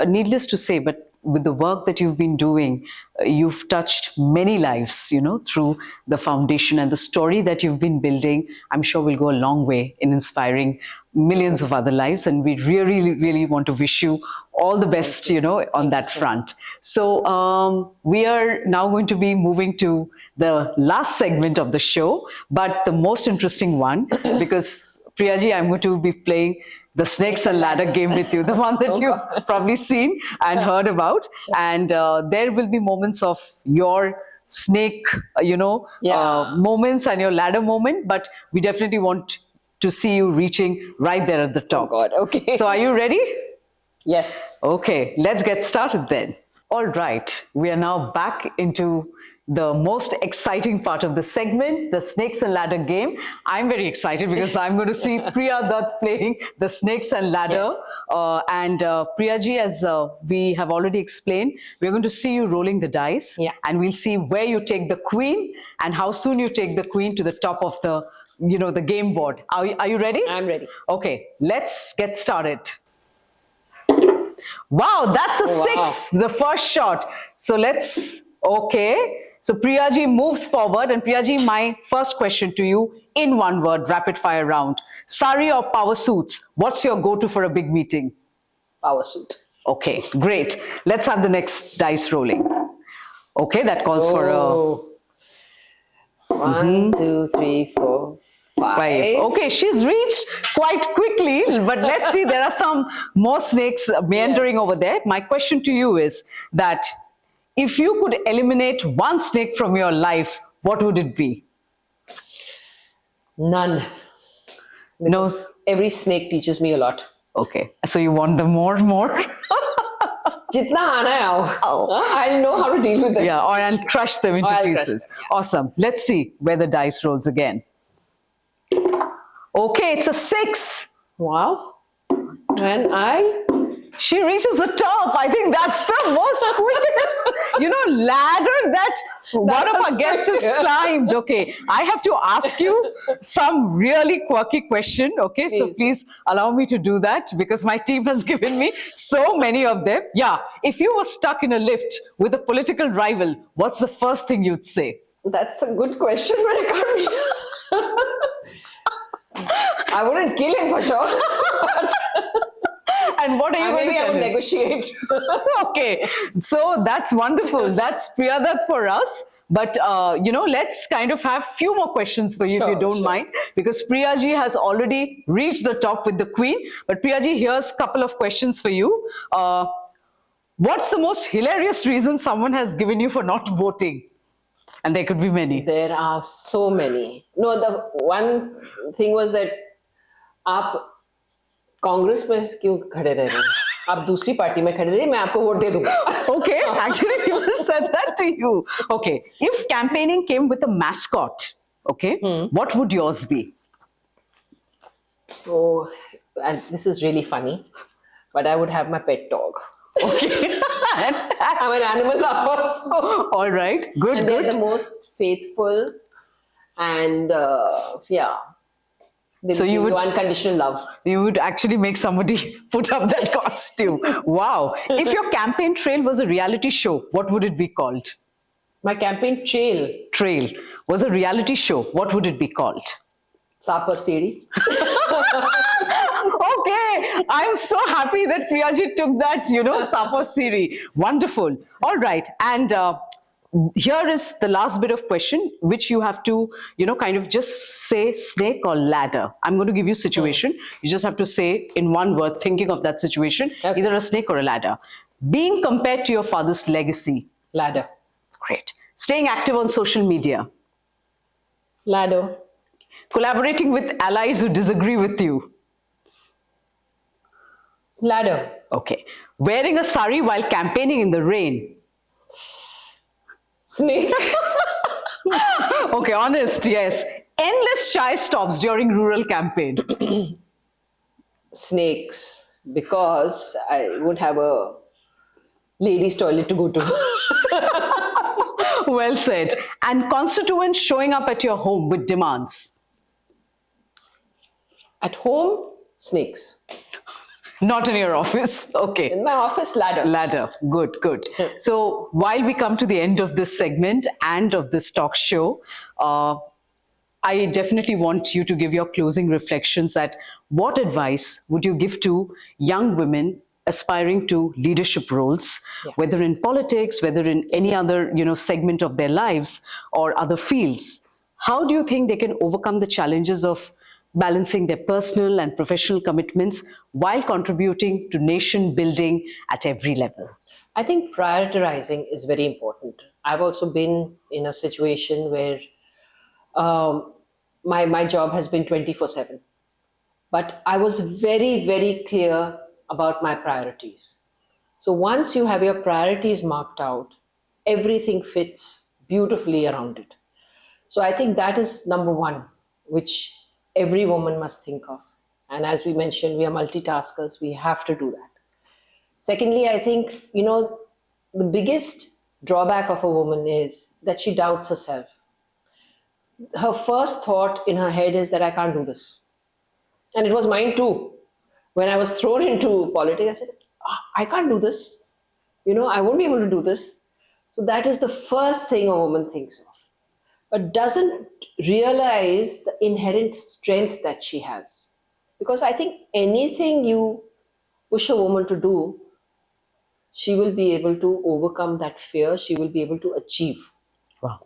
Needless to say, but with the work that you've been doing, you've touched many lives, through the foundation, and the story that you've been building, I'm sure will go a long way in inspiring millions of other lives. And we really, really want to wish you all the best, on that front. So we are now going to be moving to the last segment of the show, but the most interesting one, because Priyaji, I'm going to be playing the snakes and ladder game with you, the one that you've probably seen and heard about. And there will be moments of your snake, moments and your ladder moment, but we definitely want to see you reaching right there at the top. Oh God, okay. So are you ready? Yes. Okay, let's get started then. All right, we are now back into the most exciting part of the segment, the snakes and ladder game. I'm very excited because I'm going to see Priya Dutt playing the snakes and ladder. Yes. And Priyaji, as we have already explained, we're going to see you rolling the dice. Yeah. And we'll see where you take the queen and how soon you take the queen to the top of the, the game board. Are you ready? I'm ready. Okay, let's get started. Wow, that's a 6, the first shot. So okay. So Priyaji moves forward, and Priyaji, my first question to you in one word, rapid fire round. Sari or power suits? What's your go-to for a big meeting? Power suit. Okay, great. Let's have the next dice rolling. Okay, that calls for a 1, 2, 3, 4, 5. Okay, she's reached quite quickly, but let's see, there are some more snakes meandering over there. My question to you is that if you could eliminate one snake from your life, what would it be? None. Because every snake teaches me a lot. Okay, so you want them more and more? Jitna aana hai aao. I'll know how to deal with them. Yeah, or I'll crush them into I'll crush pieces. them, yeah. Awesome. Let's see where the dice rolls again. Okay, it's a 6. Wow. And She reaches the top. I think that's the most quickest, ladder that one of our guests has climbed. Okay, I have to ask you some really quirky question. Okay, so please allow me to do that because my team has given me so many of them. Yeah, if you were stuck in a lift with a political rival, what's the first thing you'd say? that's a good question, but I can't I wouldn't kill him for sure. And what are you going to Maybe I tell would him? negotiate. Okay, so that's wonderful. That's Priya Dutt for us. But, let's kind of have few more questions for you if you don't mind. Because Priyaji has already reached the top with the queen. But Priyaji, here's a couple of questions for you. What's the most hilarious reason someone has given you for not voting? And there could be many. There are so many. No, the one thing was that आप कांग्रेस में क्यों खड़े रह रहे हैं? आप दूसरी party में खड़े रहिए, मैं आपको वोट दे दूंगा. Okay, actually people said that to you. Okay, if campaigning came with a mascot, okay, what would yours be? Oh, and this is really funny, but I would have my pet dog. Okay. I'm an animal lover, so. All right, good, And good. they're the most faithful, and they So you give would- unconditional love. You would actually make somebody put up that costume. Wow. If your campaign trail was a reality show, what would it be called? My campaign trail, Trail was a reality show, what would it be called? Sapar Siri. Okay, I'm so happy that Priyaji took that, Sapo Siri. Wonderful. All right. And here is the last bit of question, which you have to, kind of just say snake or ladder. I'm going to give you a situation. You just have to say in one word, thinking of that situation, either a snake or a ladder. Being compared to your father's legacy. Ladder. Great. Staying active on social media. Ladder. Collaborating with allies who disagree with you. Ladder. Okay. Wearing a sari while campaigning in the rain. Snake. Okay, honest, yes. Endless chai stops during rural campaign. Snakes. Because I won't have a ladies' toilet to go to. Well said. And constituents showing up at your home with demands. At home, snakes. Not in your office. Okay. In my office ladder. Ladder. Good, good. So while we come to the end of this segment and of this talk show, I definitely want you to give your closing reflections at what advice would you give to young women aspiring to leadership roles, Yeah. whether in politics, whether in any other, segment of their lives or other fields. How do you think they can overcome the challenges of balancing their personal and professional commitments while contributing to nation building at every level? I think prioritizing is very important. I've also been in a situation where my job has been 24/7. But I was very, very clear about my priorities. So once you have your priorities marked out, everything fits beautifully around it. So I think that is number one, which every woman must think of. And as we mentioned, we are multitaskers, we have to do that. Secondly, I think, the biggest drawback of a woman is that she doubts herself. Her first thought in her head is that I can't do this. And it was mine too. When I was thrown into politics, I said, I can't do this. I won't be able to do this. So that is the first thing a woman thinks of, but doesn't realize the inherent strength that she has. Because I think anything you push a woman to do, she will be able to overcome that fear. She will be able to achieve. Wow.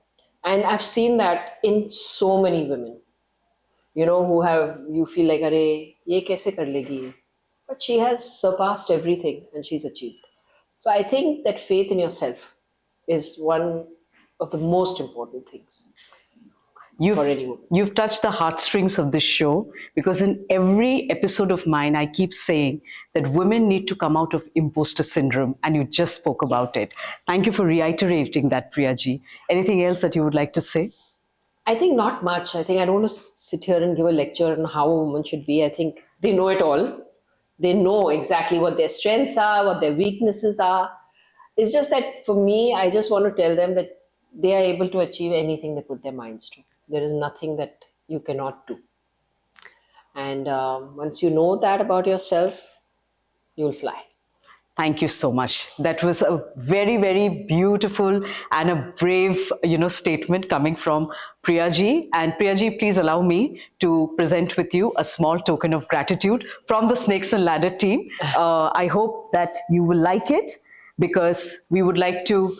And I've seen that in so many women, you feel like, arey, ye kaise kar legi? But she has surpassed everything and she's achieved. So I think that faith in yourself is one of the most important things for any woman. You've touched the heartstrings of this show, because in every episode of mine, I keep saying that women need to come out of imposter syndrome, and you just spoke about it. Thank you for reiterating that, Priya ji. Anything else that you would like to say? I think not much. I think I don't want to sit here and give a lecture on how a woman should be. I think they know it all. They know exactly what their strengths are, what their weaknesses are. It's just that for me, I just want to tell them that they are able to achieve anything they put their minds to. There is nothing that you cannot do. And once you know that about yourself, you'll fly. Thank you so much. That was a very, very beautiful and a brave, statement coming from Priya ji. And Priya ji, please allow me to present with you a small token of gratitude from the Snakes and Ladder team. I hope that you will like it, because we would like to,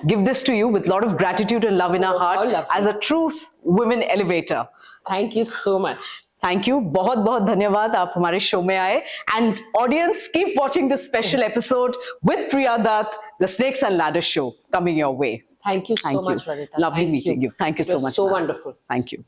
give this to you with a lot of gratitude and love in our heart as a true women elevator. Thank you so much. Thank you. बहुत बहुत धन्यवाद आप हमारे show में आए. And audience, keep watching this special episode with Priya Dutt, the Snakes and Ladder show, coming your way. Thank you so much, Ronita. Lovely meeting you. Thank you so much. So wonderful. Thank you.